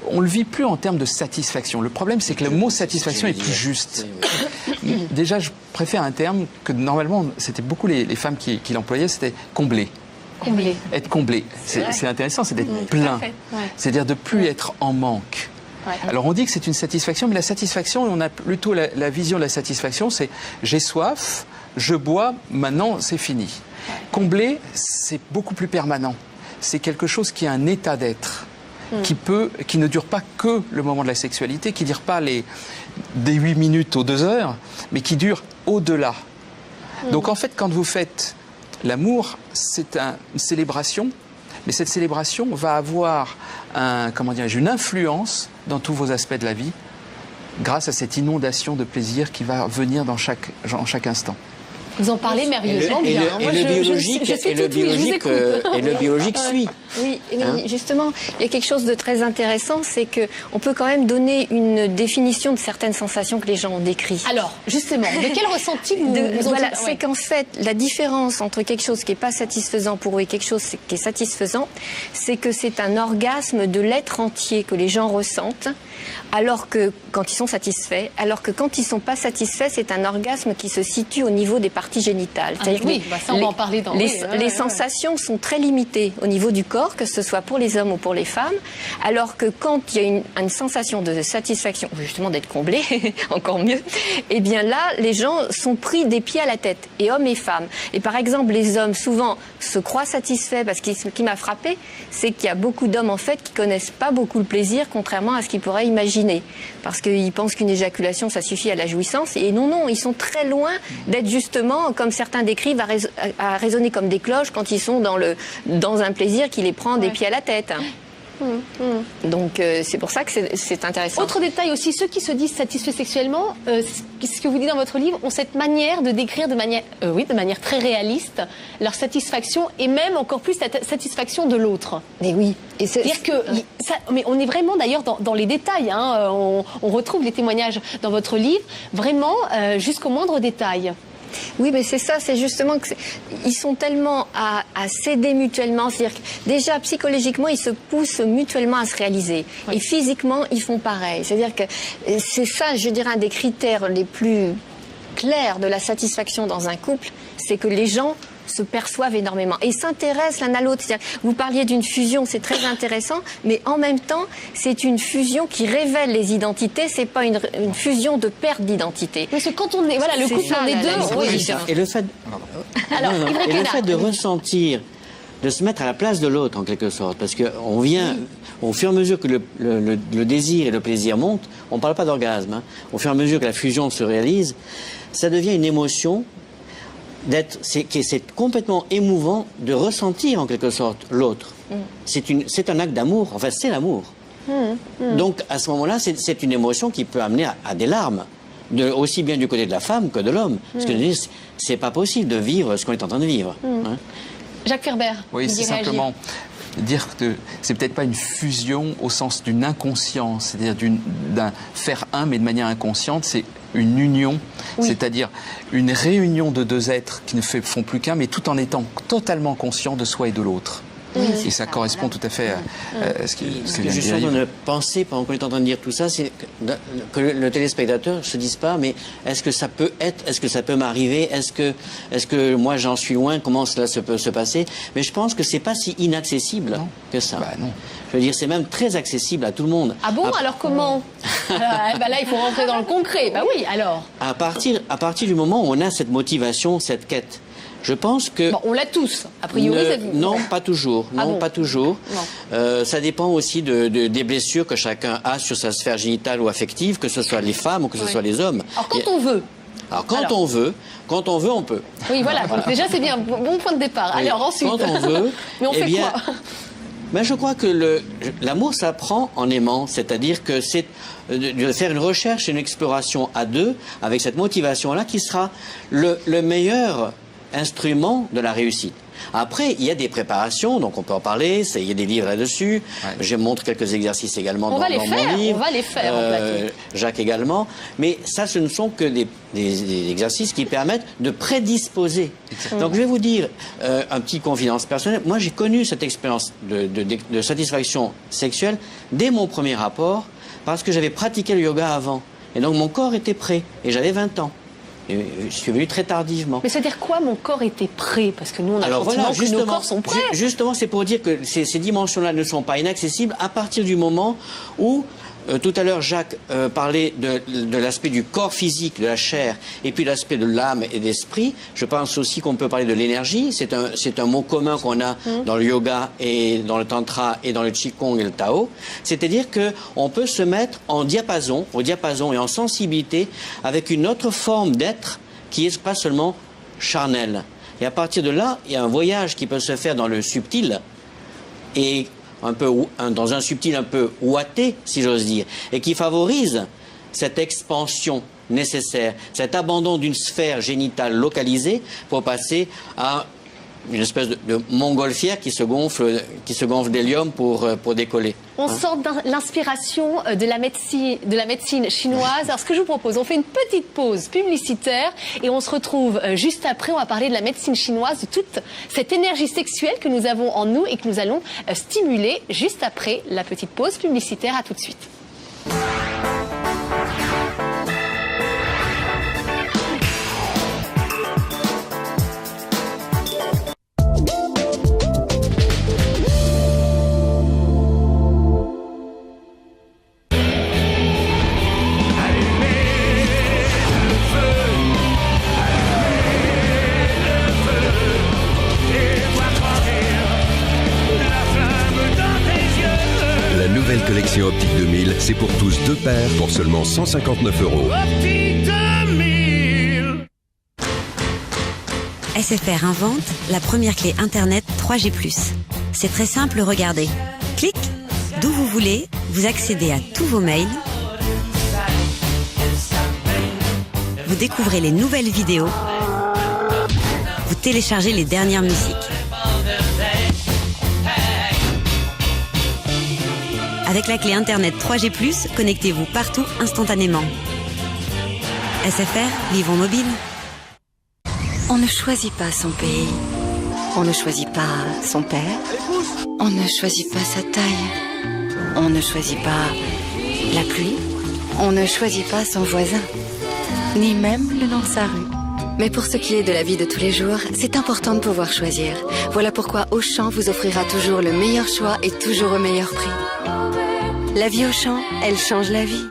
on ne le vit plus en termes de satisfaction. Le problème, c'est que le mot satisfaction est plus juste. Déjà, je préfère un terme que normalement, c'était beaucoup les femmes qui l'employaient, c'était combler. Combler. Être comblé. C'est intéressant, c'est d'être plein. C'est-à-dire de ne plus être en manque. Alors on dit que c'est une satisfaction, mais la satisfaction, on a plutôt la vision de la satisfaction, c'est j'ai soif, je bois, maintenant c'est fini. Combler, c'est beaucoup plus permanent. C'est quelque chose qui a un état d'être, qui ne dure pas que le moment de la sexualité, qui ne dure pas des 8 minutes aux 2 heures, mais qui dure au-delà. Donc en fait, quand vous faites l'amour, c'est une célébration, mais cette célébration va avoir une influence dans tous vos aspects de la vie, grâce à cette inondation de plaisir qui va venir dans chaque instant. Vous en parlez merveilleusement bien. Et le biologique suit. Oui, mais justement, il y a quelque chose de très intéressant, c'est qu'on peut quand même donner une définition de certaines sensations que les gens ont décrites. Alors, justement, de quel ressenti vous voilà, c'est qu'en fait, la différence entre quelque chose qui n'est pas satisfaisant pour eux et quelque chose qui est satisfaisant, c'est que c'est un orgasme de l'être entier que les gens ressentent alors que quand ils sont satisfaits, alors que quand ils sont pas satisfaits, c'est un orgasme qui se situe au niveau des parties génitales. Ah, oui, ça on va en parler dans les sensations sont très limitées au niveau du corps, que ce soit pour les hommes ou pour les femmes, alors que quand il y a une sensation de satisfaction, justement d'être comblé, encore mieux, eh bien là, les gens sont pris des pieds à la tête, et hommes et femmes. Et par exemple, les hommes souvent se croient satisfaits, parce que ce qui m'a frappé, c'est qu'il y a beaucoup d'hommes en fait qui connaissent pas beaucoup le plaisir, contrairement à ce qu'ils pourraient imaginer, parce qu'ils pensent qu'une éjaculation ça suffit à la jouissance, et non, ils sont très loin d'être justement, comme certains décrivent, à résonner comme des cloches quand ils sont dans un plaisir qui les prend des pieds à la tête. Donc c'est pour ça que c'est intéressant. Autre détail aussi, ceux qui se disent satisfaits sexuellement, ce que vous dites dans votre livre, ont cette manière de décrire de manière très réaliste leur satisfaction, et même encore plus la satisfaction de l'autre. Mais oui. C'est-à-dire que mais on est vraiment d'ailleurs dans les détails. Hein, on retrouve les témoignages dans votre livre, vraiment jusqu'au moindre détail. Oui, mais c'est ça, c'est justement qu'ils sont tellement à s'aider mutuellement, c'est-à-dire que déjà psychologiquement ils se poussent mutuellement à se réaliser, et physiquement ils font pareil. C'est-à-dire que c'est ça, je dirais, un des critères les plus clairs de la satisfaction dans un couple, c'est que les gens se perçoivent énormément et s'intéressent l'un à l'autre. Vous parliez d'une fusion, c'est très intéressant, mais en même temps, c'est une fusion qui révèle les identités, c'est pas une fusion de perte d'identité. Parce que quand on est, le couple, on est deux, et le fait, le fait de ressentir, de se mettre à la place de l'autre en quelque sorte, parce qu'on vient, au fur et à mesure que le désir et le plaisir montent, on ne parle pas d'orgasme, hein, au fur et à mesure que la fusion se réalise, ça devient une émotion. C'est complètement émouvant de ressentir en quelque sorte l'autre. C'est un acte d'amour, enfin c'est l'amour. Donc à ce moment-là, c'est une émotion qui peut amener à des larmes, aussi bien du côté de la femme que de l'homme. Parce que c'est pas possible de vivre ce qu'on est en train de vivre. Hein. Jacques Ferber. Oui, c'est simplement dire que c'est peut-être pas une fusion au sens d'une inconscience, c'est-à-dire d'un faire un, mais de manière inconsciente, c'est une union, c'est-à-dire une réunion de deux êtres qui ne font plus qu'un, mais tout en étant totalement conscients de soi et de l'autre. Et ça correspond tout à fait à ce que je suis en train de penser, pendant qu'on est en train de dire tout ça, c'est que le téléspectateur ne se dise pas, mais est-ce que ça peut être, est-ce que ça peut m'arriver, est-ce que moi j'en suis loin, comment cela peut se passer? Mais je pense que c'est pas si inaccessible que ça. Bah non. Je veux dire, c'est même très accessible à tout le monde. Ah bon? Alors comment? Là, il faut rentrer dans le concret. Bah oui, alors. À partir du moment où on a cette motivation, cette quête, je pense que... Bon, on l'a tous, a priori, c'est vous. Non, pas toujours. Non, pas toujours. Non. Ça dépend aussi des blessures que chacun a sur sa sphère génitale ou affective, que ce soit les femmes ou que ce soit les hommes. Alors, quand on veut. Alors, quand on veut, on peut. Oui, voilà. Donc, déjà, c'est bien. Bon point de départ. Oui. Alors, ensuite... Quand on veut... Mais on fait quoi? Ben, je crois que l'amour s'apprend en aimant, c'est-à-dire que c'est de faire une recherche et une exploration à deux, avec cette motivation-là, qui sera le meilleur instrument de la réussite. Après, il y a des préparations, donc on peut en parler, il y a des livres là-dessus. Ouais. Je montre quelques exercices également dans mon livre. On va les faire en plateau. Jacques également. Mais ça, ce ne sont que des exercices qui permettent de prédisposer. Donc je vais vous dire un petit confidence personnelle. Moi, j'ai connu cette expérience de satisfaction sexuelle dès mon premier rapport, parce que j'avais pratiqué le yoga avant. Et donc mon corps était prêt. Et j'avais 20 ans. Et je suis venu très tardivement. Mais c'est-à-dire quoi, mon corps était prêt? Parce que nous, on a le sentiment que nos corps sont prêts. Justement, c'est pour dire que ces dimensions-là ne sont pas inaccessibles à partir du moment où, tout à l'heure, Jacques parlait de l'aspect du corps physique, de la chair, et puis l'aspect de l'âme et d'esprit. Je pense aussi qu'on peut parler de l'énergie. C'est un mot commun qu'on a dans le yoga et dans le tantra et dans le qigong et le tao. C'est-à-dire qu'on peut se mettre au diapason et en sensibilité avec une autre forme d'être qui n'est pas seulement charnelle. Et à partir de là, il y a un voyage qui peut se faire dans le subtil et dans un subtil un peu ouaté, si j'ose dire, et qui favorise cette expansion nécessaire, cet abandon d'une sphère génitale localisée pour passer à une espèce de montgolfière qui se gonfle d'hélium pour décoller. On sort de l'inspiration de la médecine chinoise. Alors ce que je vous propose, on fait une petite pause publicitaire et on se retrouve juste après. On va parler de la médecine chinoise, de toute cette énergie sexuelle que nous avons en nous et que nous allons stimuler juste après la petite pause publicitaire. À tout de suite. La nouvelle collection Optique 2000, c'est pour tous 2 paires pour seulement 159 €. SFR invente la première clé Internet 3G+. C'est très simple, regardez. Clic, d'où vous voulez, vous accédez à tous vos mails. Vous découvrez les nouvelles vidéos. Vous téléchargez les dernières musiques. Avec la clé Internet 3G+, connectez-vous partout instantanément. SFR, vivons mobile. On ne choisit pas son pays. On ne choisit pas son père. On ne choisit pas sa taille. On ne choisit pas la pluie. On ne choisit pas son voisin. Ni même le nom de sa rue. Mais pour ce qui est de la vie de tous les jours, c'est important de pouvoir choisir. Voilà pourquoi Auchan vous offrira toujours le meilleur choix et toujours au meilleur prix. La vie Auchan, elle change la vie.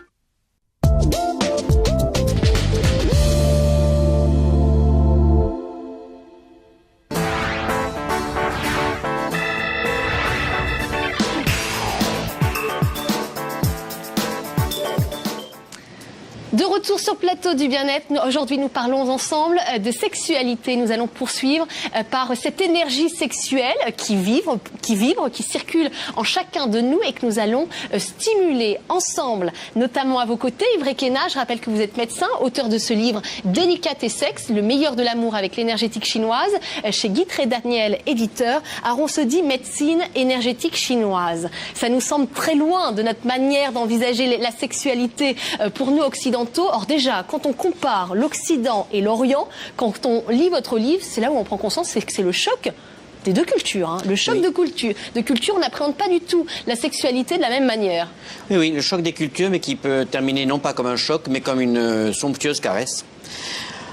De retour sur le plateau du bien-être, aujourd'hui nous parlons ensemble de sexualité. Nous allons poursuivre par cette énergie sexuelle qui vibre, qui circule en chacun de nous et que nous allons stimuler ensemble, notamment à vos côtés. Yves Requena, je rappelle que vous êtes médecin, auteur de ce livre Délicate et sexe, le meilleur de l'amour avec l'énergétique chinoise, chez Guitry Daniel, éditeur. Alors on se dit médecine énergétique chinoise. Ça nous semble très loin de notre manière d'envisager la sexualité pour nous occidentaux. Or déjà, quand on compare l'Occident et l'Orient, quand on lit votre livre, c'est là où on prend conscience, c'est que c'est le choc des deux cultures, hein. Le choc de culture, on n'appréhende pas du tout la sexualité de la même manière. Oui, le choc des cultures, mais qui peut terminer non pas comme un choc, mais comme une somptueuse caresse.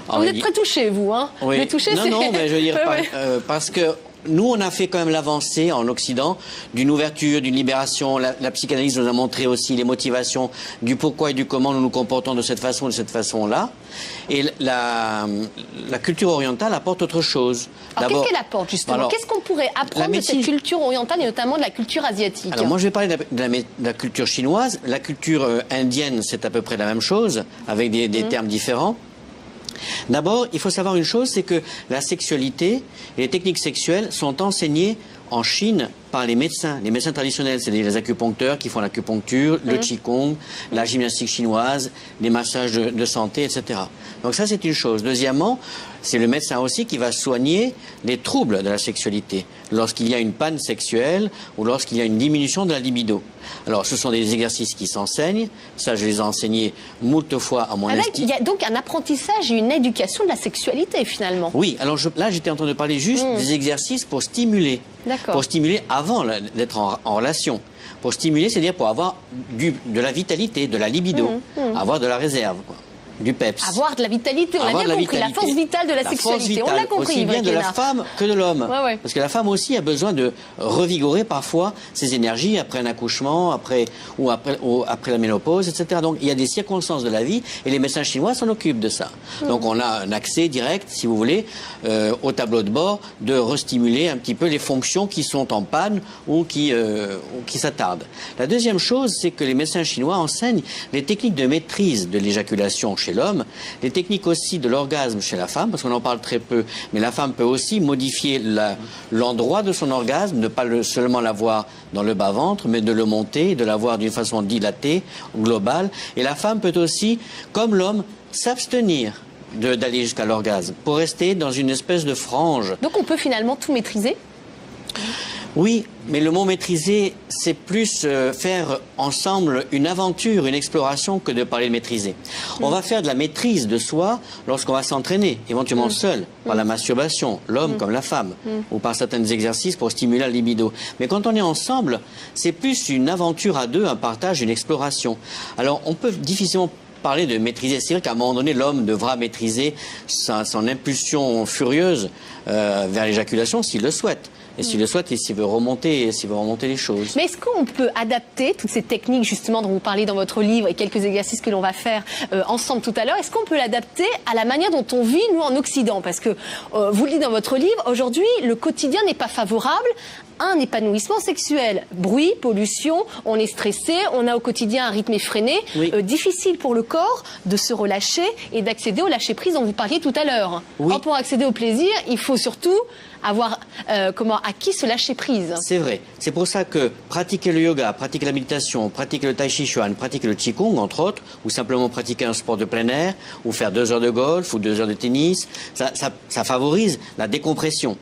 Alors, vous êtes très touché, vous, hein? Oui. Vous êtes touché, non, mais je veux dire, ouais. parce que nous, on a fait quand même l'avancée en Occident d'une ouverture, d'une libération. La psychanalyse nous a montré aussi les motivations du pourquoi et du comment nous nous comportons de cette façon-là. Et la culture orientale apporte autre chose. Alors, qu'est-ce qu'elle apporte, justement? Qu'est-ce qu'on pourrait apprendre de cette culture orientale et notamment de la culture asiatique? Alors, moi, je vais parler de la culture chinoise. La culture indienne, c'est à peu près la même chose, avec des termes différents. D'abord, il faut savoir une chose, c'est que la sexualité et les techniques sexuelles sont enseignées en Chine par les médecins traditionnels, c'est-à-dire les acupuncteurs qui font l'acupuncture, le qigong, la gymnastique chinoise, les massages de santé, etc. Donc ça, c'est une chose. Deuxièmement, c'est le médecin aussi qui va soigner les troubles de la sexualité, lorsqu'il y a une panne sexuelle ou lorsqu'il y a une diminution de la libido. Alors, ce sont des exercices qui s'enseignent. Ça, je les ai enseignés moult fois à mon institut. Il y a donc un apprentissage et une éducation de la sexualité, finalement. Oui, alors là, j'étais en train de parler juste des exercices pour stimuler. D'accord. Pour stimuler avant d'être en relation. Pour stimuler, c'est-à-dire pour avoir de la vitalité, de la libido, avoir de la réserve, quoi. Du peps. Avoir de la vitalité, on a bien compris, la force vitale de la sexualité, on l'a compris. Aussi bien de la femme que de l'homme. Ouais. Parce que la femme aussi a besoin de revigorer parfois ses énergies après un accouchement, après la ménopause, etc. Donc il y a des circonstances de la vie et les médecins chinois s'en occupent de ça. Donc on a un accès direct, si vous voulez, au tableau de bord de restimuler un petit peu les fonctions qui sont en panne ou qui s'attardent. La deuxième chose, c'est que les médecins chinois enseignent les techniques de maîtrise de l'éjaculation chez l'homme, les techniques aussi de l'orgasme chez la femme, parce qu'on en parle très peu, mais la femme peut aussi modifier l'endroit de son orgasme, ne pas seulement l'avoir dans le bas-ventre, mais de le monter, de l'avoir d'une façon dilatée, globale. Et la femme peut aussi, comme l'homme, s'abstenir d'aller jusqu'à l'orgasme, pour rester dans une espèce de frange. Donc on peut finalement tout maîtriser ? Oui, mais le mot maîtriser, c'est plus faire ensemble une aventure, une exploration que de parler de maîtriser. On va faire de la maîtrise de soi lorsqu'on va s'entraîner, éventuellement seul, par la masturbation, l'homme comme la femme, ou par certains exercices pour stimuler la libido. Mais quand on est ensemble, c'est plus une aventure à deux, un partage, une exploration. Alors on peut difficilement parler de maîtriser. C'est vrai qu'à un moment donné, l'homme devra maîtriser son impulsion furieuse vers l'éjaculation s'il le souhaite. Et s'il le souhaite, et s'il veut remonter les choses. Mais est-ce qu'on peut adapter toutes ces techniques justement dont vous parlez dans votre livre et quelques exercices que l'on va faire ensemble tout à l'heure, est-ce qu'on peut l'adapter à la manière dont on vit, nous, en Occident? Parce que, vous le dites dans votre livre, aujourd'hui, le quotidien n'est pas favorable à un épanouissement sexuel. Bruit, pollution, on est stressé, on a au quotidien un rythme effréné, Oui. Difficile pour le corps de se relâcher et d'accéder au lâcher-prise dont vous parliez tout à l'heure. Oui. Or, pour accéder au plaisir, il faut surtout avoir acquis ce lâcher-prise. C'est vrai. C'est pour ça que pratiquer le yoga, pratiquer la méditation, pratiquer le tai chi chuan, pratiquer le qigong, entre autres, ou simplement pratiquer un sport de plein air, ou faire 2 heures de golf, ou 2 heures de tennis, ça favorise la décompression.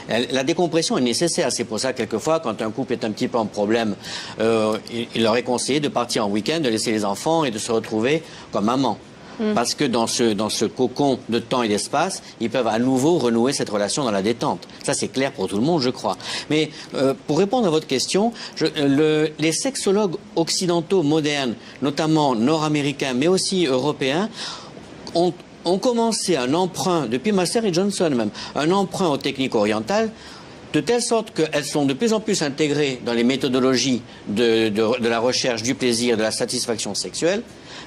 La décompression est nécessaire. C'est pour ça que quelquefois, quand un couple est un petit peu en problème, il leur est conseillé de partir en week-end, de laisser les enfants et de se retrouver comme amants. Parce que dans ce cocon de temps et d'espace, ils peuvent à nouveau renouer cette relation dans la détente. Ça, c'est clair pour tout le monde, je crois. Mais pour répondre à votre question, les sexologues occidentaux modernes, notamment nord-américains, mais aussi européens, ont commencé un emprunt, depuis Master et Johnson même, un emprunt aux techniques orientales, de telle sorte qu'elles sont de plus en plus intégrées dans les méthodologies de la recherche du plaisir, de la satisfaction sexuelle,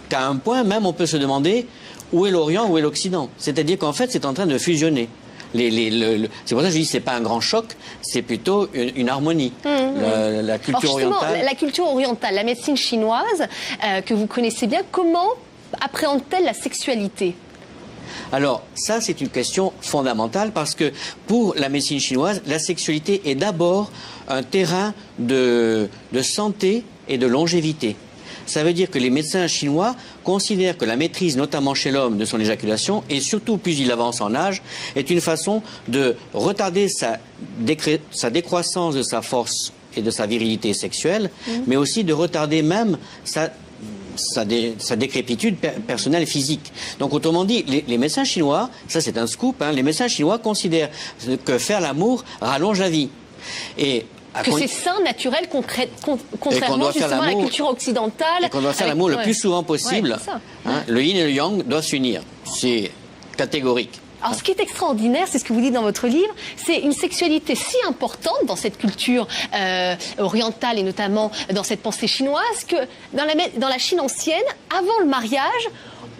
qu'à un point même on peut se demander où est l'Orient, où est l'Occident. C'est-à-dire qu'en fait c'est en train de fusionner. C'est pour ça que je dis que ce n'est pas un grand choc, c'est plutôt une harmonie. La culture orientale. La culture orientale, la médecine chinoise, que vous connaissez bien, comment appréhende-t-elle la sexualité ? Alors, ça, c'est une question fondamentale parce que pour la médecine chinoise, la sexualité est d'abord un terrain de santé et de longévité. Ça veut dire que les médecins chinois considèrent que la maîtrise, notamment chez l'homme, de son éjaculation, et surtout plus il avance en âge, est une façon de retarder sa décroissance de sa force et de sa virilité sexuelle, mais aussi de retarder même sa décrépitude personnelle et physique. Donc autrement dit, les médecins chinois, ça c'est un scoop, hein, les médecins chinois considèrent que faire l'amour rallonge la vie. Et que c'est sain, naturel, contrairement justement à la culture occidentale. Et qu'on doit faire l'amour le plus souvent possible. Ouais, le yin et le yang doivent s'unir. C'est catégorique. Alors, ce qui est extraordinaire, c'est ce que vous dites dans votre livre, c'est une sexualité si importante dans cette culture orientale et notamment dans cette pensée chinoise que dans la Chine ancienne, avant le mariage,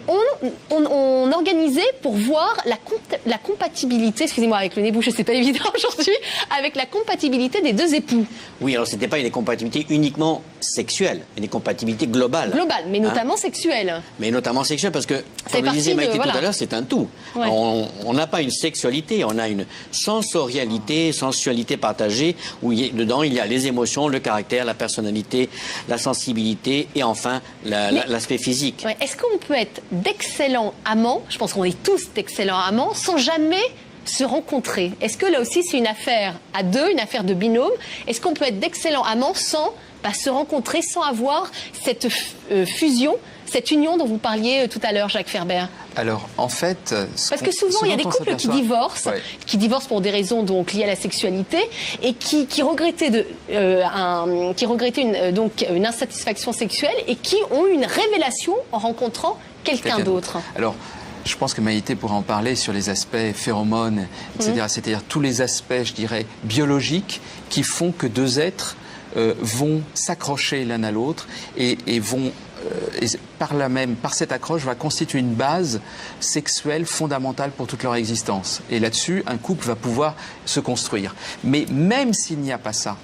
on organisait pour voir la compatibilité, excusez-moi avec le nez bouché, c'est pas évident aujourd'hui, avec la compatibilité des deux époux. Oui, alors c'était pas une compatibilité uniquement sexuelle, une compatibilité globale. Globale, mais notamment sexuelle. Mais notamment sexuelle parce que, comme le disait Maïté tout à l'heure, c'est un tout. Ouais. On n'a pas une sexualité, on a une sensualité partagée où dedans il y a les émotions, le caractère, la personnalité, la sensibilité et enfin l'aspect physique. Ouais, est-ce qu'on peut être d'excellents amants, je pense qu'on est tous d'excellents amants, sans jamais se rencontrer? Est-ce que là aussi c'est une affaire à deux, une affaire de binôme? Est-ce qu'on peut être d'excellents amants sans se rencontrer, sans avoir cette fusion, cette union dont vous parliez tout à l'heure, Jacques Ferber? Alors, en fait... Parce que souvent, il y a des couples qui divorcent pour des raisons donc liées à la sexualité et qui regrettaient une insatisfaction sexuelle et qui ont eu une révélation en rencontrant quelqu'un d'autre. Alors, je pense que Maïté pourra en parler sur les aspects phéromones, etc. C'est-à-dire tous les aspects, je dirais, biologiques qui font que deux êtres vont s'accrocher l'un à l'autre et vont... Et par cette accroche, va constituer une base sexuelle fondamentale pour toute leur existence. Et là-dessus, un couple va pouvoir se construire. Mais même s'il n'y a pas ça,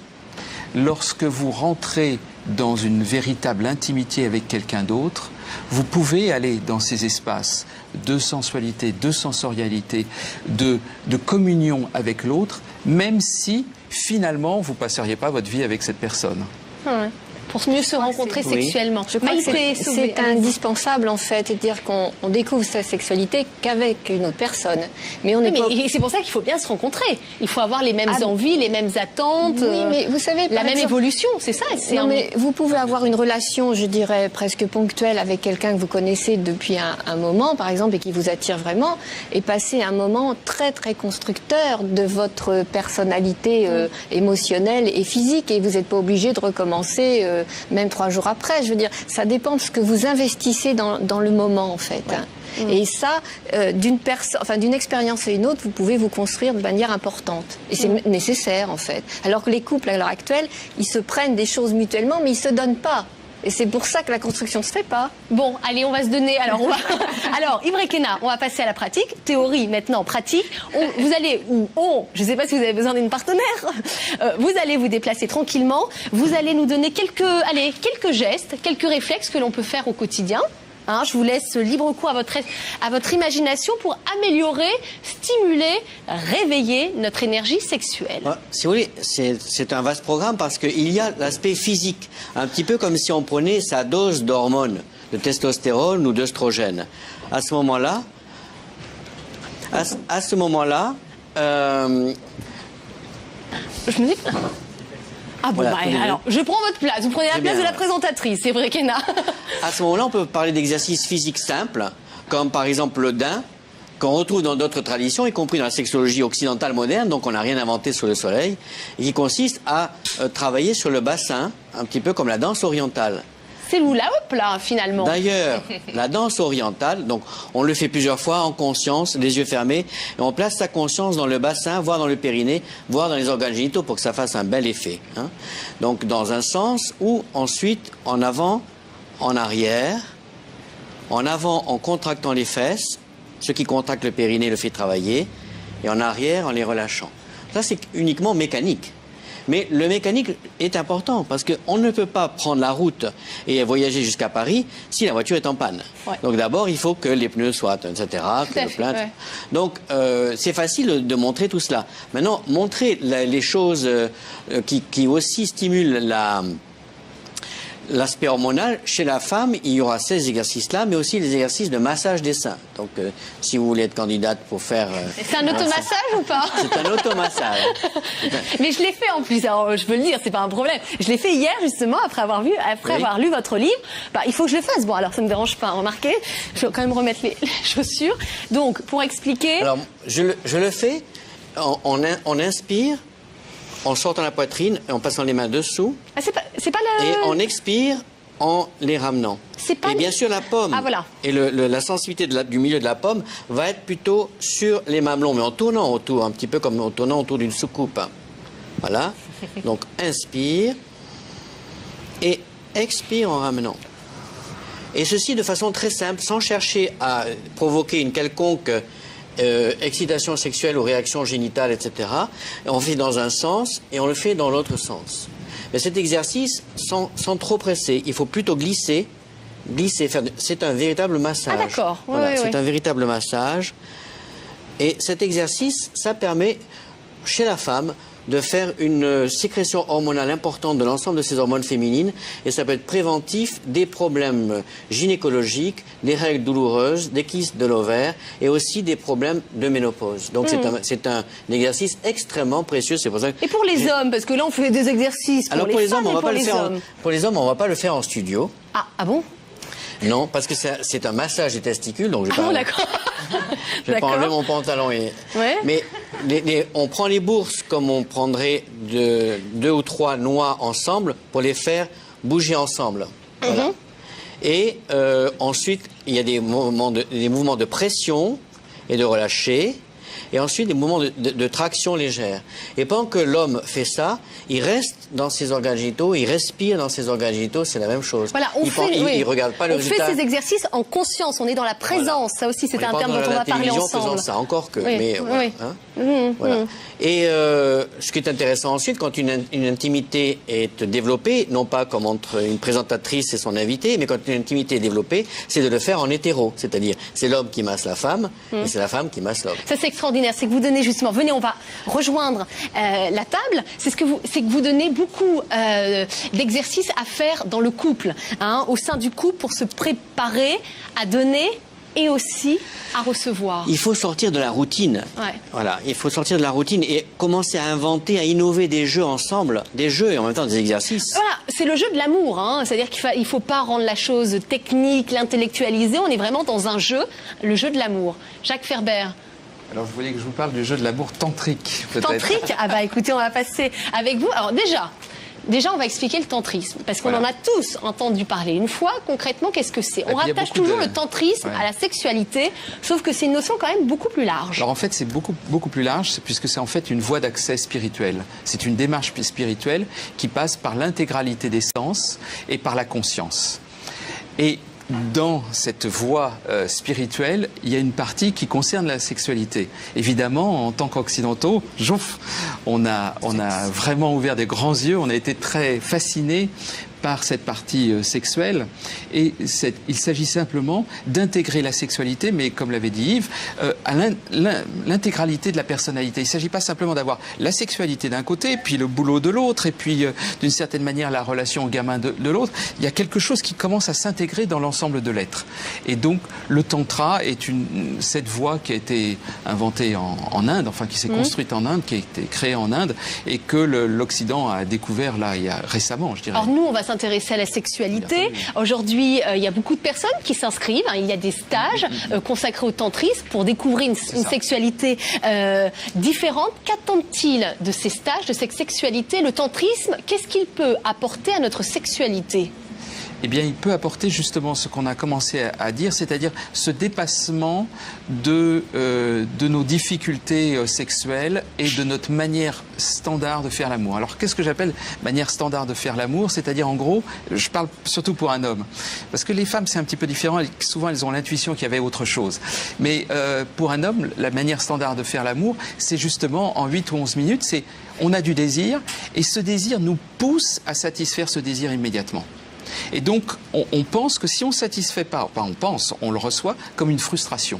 lorsque vous rentrez dans une véritable intimité avec quelqu'un d'autre, vous pouvez aller dans ces espaces de sensualité, de sensorialité, de communion avec l'autre, même si finalement vous ne passeriez pas votre vie avec cette personne. Ouais. pour mieux se rencontrer sexuellement. Je crois que c'est indispensable en fait, c'est-à-dire qu'on découvre sa sexualité qu'avec une autre personne. Mais on est c'est pour ça qu'il faut bien se rencontrer. Il faut avoir les mêmes envies, les mêmes attentes, oui, mais vous savez, la même évolution, c'est ça. Non, mais vous pouvez avoir une relation, je dirais, presque ponctuelle avec quelqu'un que vous connaissez depuis un moment, par exemple, et qui vous attire vraiment, et passer un moment très très constructeur de votre personnalité émotionnelle et physique, et vous n'êtes pas obligé de recommencer même 3 jours après. Je veux dire, ça dépend de ce que vous investissez dans le moment, en fait. Ouais. Et ça, d'une expérience à une autre, vous pouvez vous construire de manière importante. Et c'est nécessaire, en fait. Alors que les couples, à l'heure actuelle, ils se prennent des choses mutuellement, mais ils ne se donnent pas. Et c'est pour ça que la construction ne se fait pas. Bon, allez, on va se donner. Alors, Ibra Kenna, on va passer à la pratique. Théorie, maintenant, pratique. Je ne sais pas si vous avez besoin d'une partenaire. Vous allez vous déplacer tranquillement. Vous allez nous donner quelques gestes, quelques réflexes que l'on peut faire au quotidien. Je vous laisse libre cours à votre imagination pour améliorer, stimuler, réveiller notre énergie sexuelle. Si vous voulez, c'est un vaste programme parce qu'il y a l'aspect physique, un petit peu comme si on prenait sa dose d'hormones, de testostérone ou d'œstrogène. À ce moment-là, je me dis... Ah bon, voilà, alors, je prends votre place. Vous prenez la place de la présentatrice, c'est vrai, Kenna. À ce moment-là, on peut parler d'exercices physiques simples, comme par exemple le daim, qu'on retrouve dans d'autres traditions, y compris dans la sexologie occidentale moderne, donc on n'a rien inventé sous le soleil, et qui consiste à travailler sur le bassin, un petit peu comme la danse orientale. C'est l'oula hop là, finalement. D'ailleurs, la danse orientale, donc on le fait plusieurs fois en conscience, les yeux fermés, et on place sa conscience dans le bassin, voire dans le périnée, voire dans les organes génitaux pour que ça fasse un bel effet. Donc dans un sens, ou ensuite en avant, en arrière, en avant en contractant les fesses, ce qui contracte le périnée le fait travailler, et en arrière en les relâchant. Ça c'est uniquement mécanique. Mais le mécanique est important parce qu'on ne peut pas prendre la route et voyager jusqu'à Paris si la voiture est en panne. Ouais. Donc d'abord, il faut que les pneus soient, etc. Donc c'est facile de montrer tout cela. Maintenant, montrer les choses qui aussi stimulent l'aspect hormonal, chez la femme, il y aura ces exercices-là, mais aussi les exercices de massage des seins. Donc, si vous voulez être candidate pour faire... c'est un automassage ou pas? C'est un automassage. Mais je l'ai fait en plus, alors je peux le dire, c'est pas un problème. Je l'ai fait hier, justement, après avoir lu votre livre. Il faut que je le fasse. Bon, alors ça ne me dérange pas, remarquez. Je vais quand même remettre les chaussures. Donc, pour expliquer... Alors, je le fais, on inspire, en sortant la poitrine et en passant les mains dessous. C'est pas la... Et on expire en les ramenant. Et bien sûr, la pomme et la sensibilité du milieu de la pomme va être plutôt sur les mamelons, mais en tournant autour, un petit peu comme en tournant autour d'une soucoupe. Voilà. Donc, inspire et expire en ramenant. Et ceci de façon très simple, sans chercher à provoquer une quelconque... excitation sexuelle ou réaction génitale, etc. On fait dans un sens et on le fait dans l'autre sens. Mais cet exercice, sans trop presser, il faut plutôt glisser. C'est un véritable massage. Ah d'accord. C'est un véritable massage. Et cet exercice, ça permet, chez la femme, de faire une sécrétion hormonale importante de l'ensemble de ces hormones féminines, et ça peut être préventif des problèmes gynécologiques, des règles douloureuses, des kystes de l'ovaire et aussi des problèmes de ménopause. Donc c'est un exercice extrêmement précieux. C'est pour ça que et pour les hommes, parce que là on fait des exercices pour les hommes, pour les hommes, on va pas le faire en studio. Ah bon? Non, parce que c'est un massage des testicules, donc je vais pas enlever mon pantalon. Mais on prend les bourses comme on prendrait 2 ou 3 noix ensemble pour les faire bouger ensemble. Voilà. Et ensuite, il y a des mouvements de pression et de relâcher. Et ensuite, des mouvements de traction légère. Et pendant que l'homme fait ça, il reste dans ses organes génitaux, il respire dans ses organes génitaux, c'est la même chose. Voilà, il regarde pas le résultat. On fait ces exercices en conscience, on est dans la présence. Voilà. Ça aussi, c'est un terme dont on va parler ensemble. Faisant ça, encore que. Mais voilà. Voilà. Et ce qui est intéressant ensuite, quand une intimité est développée, non pas comme entre une présentatrice et son invité, mais quand une intimité est développée, c'est de le faire en hétéro. C'est-à-dire, c'est l'homme qui masse la femme, et c'est la femme qui masse l'homme. Ça s'explique extraordinaire, c'est que vous donnez justement, venez, on va rejoindre la table, c'est que vous donnez beaucoup d'exercices à faire dans le couple, hein, au sein du couple, pour se préparer à donner et aussi à recevoir. Il faut sortir de la routine. Ouais. Voilà, il faut sortir de la routine et commencer à inventer, à innover des jeux ensemble, des jeux et en même temps des exercices. Voilà, c'est le jeu de l'amour, hein. C'est-à-dire qu'il faut pas rendre la chose technique, l'intellectualiser, on est vraiment dans un jeu, le jeu de l'amour. Jacques Ferber. Alors, je voulais que je vous parle du jeu de l'amour tantrique, peut-être. Tantrique? Ah bah écoutez, on va passer avec vous. Alors déjà, on va expliquer le tantrisme, parce qu'on en a tous entendu parler une fois. Concrètement, qu'est-ce que c'est? On rattache toujours le tantrisme à la sexualité, sauf que c'est une notion quand même beaucoup plus large. Alors en fait, c'est beaucoup plus large, puisque c'est en fait une voie d'accès spirituel. C'est une démarche spirituelle qui passe par l'intégralité des sens et par la conscience. Et dans cette voie spirituelle, il y a une partie qui concerne la sexualité. Évidemment, en tant qu'occidentaux, on a vraiment ouvert des grands yeux, on a été très fascinés par cette partie sexuelle, et il s'agit simplement d'intégrer la sexualité, mais comme l'avait dit Yves, à l'intégralité de la personnalité. Il ne s'agit pas simplement d'avoir la sexualité d'un côté, puis le boulot de l'autre, et puis d'une certaine manière la relation au gamin de l'autre. Il y a quelque chose qui commence à s'intégrer dans l'ensemble de l'être. Et donc le tantra est cette voie qui a été inventée en Inde, enfin qui s'est construite en Inde, qui a été créée en Inde, et que l'Occident a découvert là récemment, je dirais. Alors nous, on va s'intéresser à la sexualité. Aujourd'hui, il y a beaucoup de personnes qui s'inscrivent. Il y a des stages consacrés au tantrisme pour découvrir une sexualité différente. Qu'attend-il de ces stages, de cette sexualité? Le tantrisme, qu'est-ce qu'il peut apporter à notre sexualité? Eh bien, il peut apporter justement ce qu'on a commencé à dire, c'est-à-dire ce dépassement de nos difficultés sexuelles et de notre manière standard de faire l'amour. Alors, qu'est-ce que j'appelle manière standard de faire l'amour? C'est-à-dire, en gros, je parle surtout pour un homme, parce que les femmes, c'est un petit peu différent. Souvent, elles ont l'intuition qu'il y avait autre chose. Mais pour un homme, la manière standard de faire l'amour, c'est justement en 8 ou 11 minutes, on a du désir, et ce désir nous pousse à satisfaire ce désir immédiatement. Et donc, on pense que si on ne satisfait pas, enfin on pense, on le reçoit comme une frustration.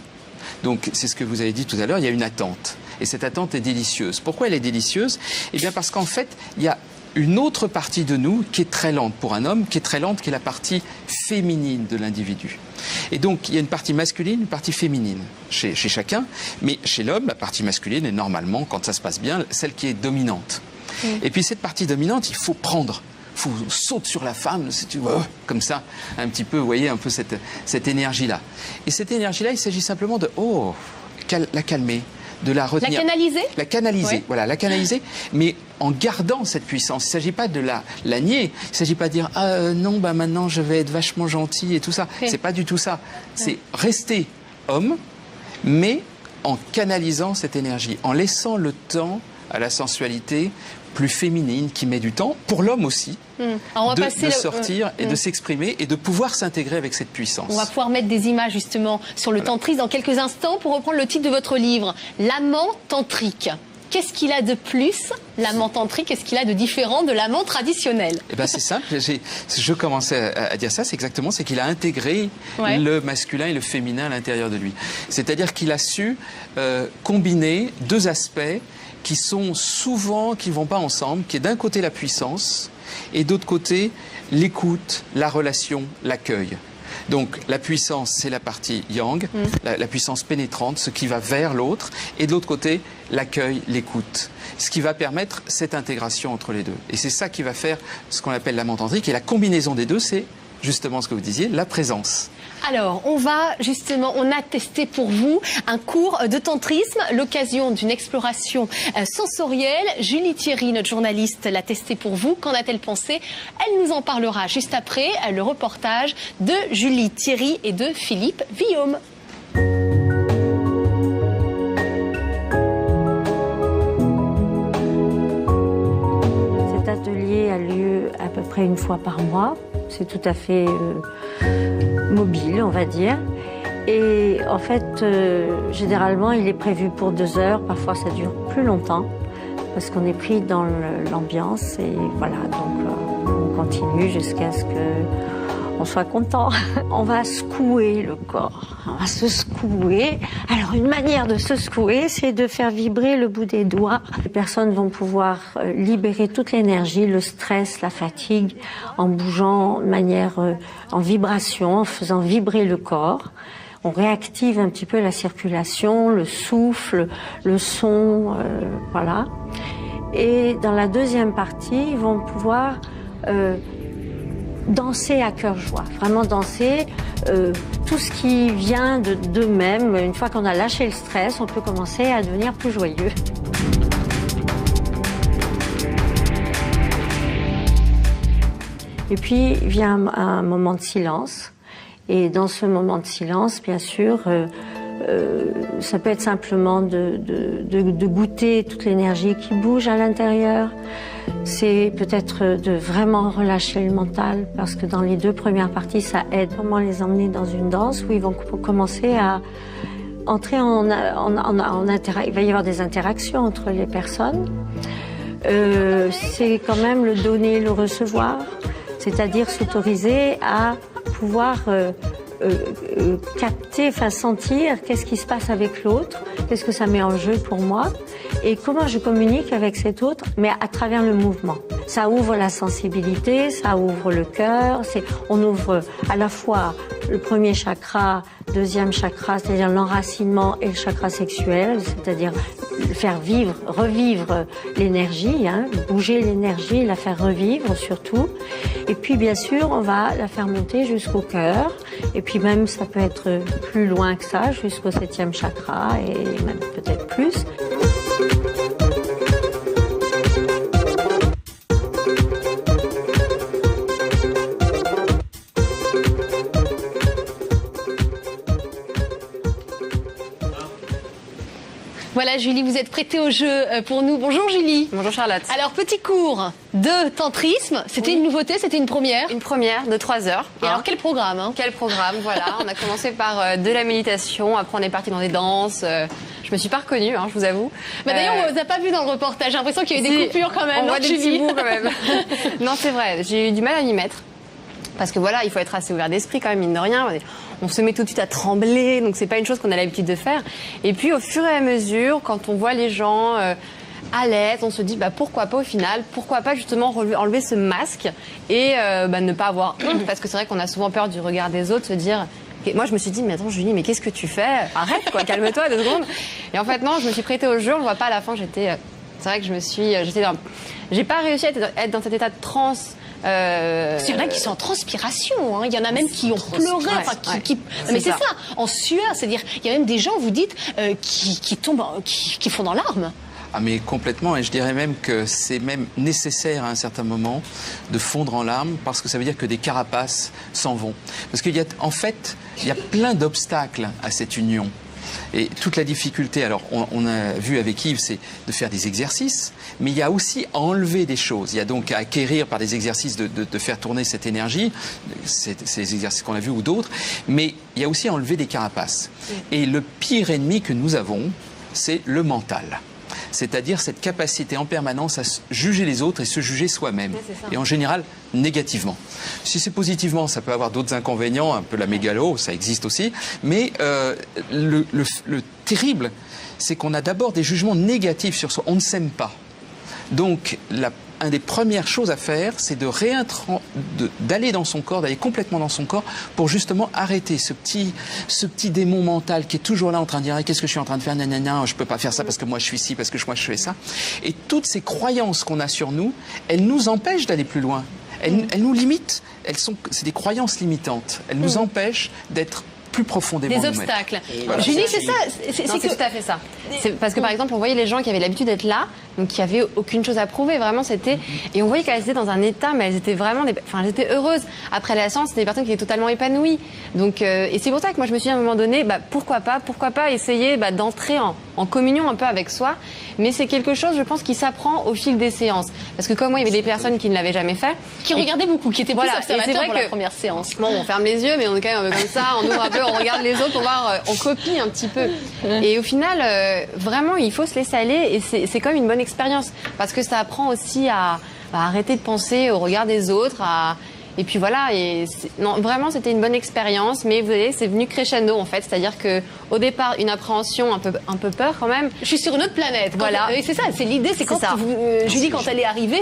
Donc, c'est ce que vous avez dit tout à l'heure, il y a une attente. Et cette attente est délicieuse. Pourquoi elle est délicieuse? Eh bien, parce qu'en fait, il y a une autre partie de nous qui est très lente pour un homme, qui est la partie féminine de l'individu. Et donc, il y a une partie masculine, une partie féminine chez chacun. Mais chez l'homme, la partie masculine est normalement, quand ça se passe bien, celle qui est dominante. Et puis, cette partie dominante, il faut prendre. Il faut sauter sur la femme, si tu veux, comme ça, un petit peu, vous voyez, un peu cette énergie-là. Et cette énergie-là, il s'agit simplement de, la calmer, de la retenir. La canaliser? La canaliser, ouais. Voilà, la canaliser, mais en gardant cette puissance. Il ne s'agit pas de la nier, il ne s'agit pas de dire, non, bah maintenant je vais être vachement gentil et tout ça. C'est pas du tout ça. C'est rester homme, mais en canalisant cette énergie, en laissant le temps à la sensualité plus féminine, qui met du temps, pour l'homme aussi, de sortir et de s'exprimer et de pouvoir s'intégrer avec cette puissance. On va pouvoir mettre des images justement sur le tantrisme dans quelques instants. Pour reprendre le titre de votre livre, L'amant tantrique. Qu'est-ce qu'il a de plus, l'amant tantrique? Qu'est-ce qu'il a de différent de l'amant traditionnel? Eh ben c'est simple, je commençais à dire ça, c'est qu'il a intégré le masculin et le féminin à l'intérieur de lui. C'est-à-dire qu'il a su combiner deux aspects qui sont souvent, qui ne vont pas ensemble, qui est d'un côté la puissance et d'autre côté l'écoute, la relation, l'accueil. Donc la puissance, c'est la partie yang, la puissance pénétrante, ce qui va vers l'autre, et de l'autre côté, l'accueil, l'écoute, ce qui va permettre cette intégration entre les deux. Et c'est ça qui va faire ce qu'on appelle l'amant tantrique, et la combinaison des deux, c'est justement ce que vous disiez, la présence. Alors, on a testé pour vous un cours de tantrisme, l'occasion d'une exploration sensorielle. Julie Thierry, notre journaliste, l'a testé pour vous. Qu'en a-t-elle pensé? Elle nous en parlera juste après le reportage de Julie Thierry et de Philippe Villaume. Cet atelier a lieu à peu près une fois par mois. C'est tout à fait mobile, on va dire. Et en fait, généralement, il est prévu pour 2 heures. Parfois, ça dure plus longtemps parce qu'on est pris dans l'ambiance. Et voilà, donc on continue jusqu'à ce qu'on soit content. On va secouer le corps, on va se secouer. Alors une manière de se secouer, c'est de faire vibrer le bout des doigts. Les personnes vont pouvoir libérer toute l'énergie, le stress, la fatigue, en bougeant de manière en vibration, en faisant vibrer le corps. On réactive un petit peu la circulation, le souffle, le son, voilà. Et dans la deuxième partie, ils vont pouvoir danser à cœur joie, vraiment danser tout ce qui vient d'eux-mêmes. Une fois qu'on a lâché le stress, on peut commencer à devenir plus joyeux. Et puis vient un moment de silence. Et dans ce moment de silence, bien sûr, ça peut être simplement de goûter toute l'énergie qui bouge à l'intérieur. C'est peut-être de vraiment relâcher le mental, parce que dans les 2 premières parties, ça aide. Comment les emmener dans une danse où ils vont commencer à entrer il va y avoir des interactions entre les personnes. C'est quand même le donner, le recevoir, c'est-à-dire s'autoriser à pouvoir capter, enfin sentir qu'est-ce qui se passe avec l'autre, qu'est-ce que ça met en jeu pour moi et comment je communique avec cet autre, mais à travers le mouvement. Ça ouvre la sensibilité, ça ouvre le cœur, on ouvre à la fois le premier chakra, deuxième chakra, c'est-à-dire l'enracinement, et le chakra sexuel, c'est-à-dire faire revivre l'énergie, bouger l'énergie, la faire revivre surtout. Et puis bien sûr, on va la faire monter jusqu'au cœur. Et puis même, ça peut être plus loin que ça, jusqu'au 7e chakra et même peut-être plus. Voilà, Julie, vous êtes prêtée au jeu pour nous. Bonjour Julie. Bonjour Charlotte. Alors, petit cours de tantrisme. C'était une nouveauté, c'était une première. Une première de 3 heures. Et alors, quel programme Quel programme, voilà. On a commencé par de la méditation, après on est parti dans des danses. Je me suis pas reconnue, je vous avoue. Bah, d'ailleurs, on vous a pas vu dans le reportage. J'ai l'impression qu'il y a eu des coupures quand même. On voit des petits bouts quand même. Non, c'est vrai, j'ai eu du mal à m'y mettre. Parce que voilà, il faut être assez ouvert d'esprit quand même, mine de rien. On se met tout de suite à trembler, donc c'est pas une chose qu'on a l'habitude de faire. Et puis au fur et à mesure, quand on voit les gens à l'aise, on se dit pourquoi pas au final, pourquoi pas justement enlever ce masque et ne pas avoir honte, parce que c'est vrai qu'on a souvent peur du regard des autres, se dire... Moi, je me suis dit, mais attends, Julie, mais qu'est-ce que tu fais? Arrête, quoi, calme-toi 2 secondes. Et en fait, non, je me suis prêtée au jeu, on le voit pas à la fin, c'est vrai que j'ai pas réussi à être dans cet état de transe. Il y en a qui sont en transpiration, il y en a même qui ont pleuré, mais c'est ça, en sueur, c'est-à-dire, il y a même des gens, vous dites, qui tombent, qui font dans l'arme. Ah mais complètement, et je dirais même que c'est même nécessaire à un certain moment de fondre en larmes, parce que ça veut dire que des carapaces s'en vont. Parce qu'il y a, en fait, il y a plein d'obstacles à cette union. Et toute la difficulté, alors on a vu avec Yves, c'est de faire des exercices, mais il y a aussi à enlever des choses. Il y a donc à acquérir par des exercices de faire tourner cette énergie, ces exercices qu'on a vus ou d'autres, mais il y a aussi à enlever des carapaces. Et le pire ennemi que nous avons, c'est le mental. C'est-à-dire cette capacité en permanence à juger les autres et se juger soi-même. Et en général, négativement. Si c'est positivement, ça peut avoir d'autres inconvénients, un peu la mégalo, ça existe aussi. Mais le terrible, c'est qu'on a d'abord des jugements négatifs sur soi. On ne s'aime pas. Donc, une des premières choses à faire, c'est d'aller dans son corps, d'aller complètement dans son corps pour justement arrêter ce petit démon mental qui est toujours là en train de dire « qu'est-ce que je suis en train de faire, nanana, je peux pas faire ça parce que moi je suis ci, parce que moi je fais ça ». Et toutes ces croyances qu'on a sur nous, elles nous empêchent d'aller plus loin. Elles nous limitent. C'est des croyances limitantes. Elles nous empêchent d'être plus profondément des obstacles. Voilà. Julie, c'est ça. C'est tout à fait ça. Parce que par exemple, on voyait les gens qui avaient l'habitude d'être là, donc qui avaient aucune chose à prouver. Vraiment, et on voyait qu'elles étaient dans un état, mais elles étaient vraiment, elles étaient heureuses. Après la séance, c'était des personnes qui étaient totalement épanouies. Donc, et c'est pour ça que moi, je me suis dit à un moment donné, pourquoi pas essayer d'entrer en communion un peu avec soi. Mais c'est quelque chose, je pense, qui s'apprend au fil des séances. Parce que comme moi, il y avait des personnes qui ne l'avaient jamais fait, qui regardaient beaucoup, qui étaient plus observateurs pour la première séance. Bon, on ferme les yeux, mais on est quand même un peu comme ça, on ouvre un peu, on regarde les autres pour voir, on copie un petit peu. Et au final, vraiment, il faut se laisser aller, et c'est quand même une bonne expérience, parce que ça apprend aussi à arrêter de penser au regard des autres, Et puis voilà, non, vraiment c'était une bonne expérience, mais vous voyez, c'est venu crescendo en fait, c'est-à-dire que au départ une appréhension, un peu peur quand même. Je suis sur une autre planète. Voilà, c'est ça, c'est l'idée, c'est quand Julie, quand elle est arrivée,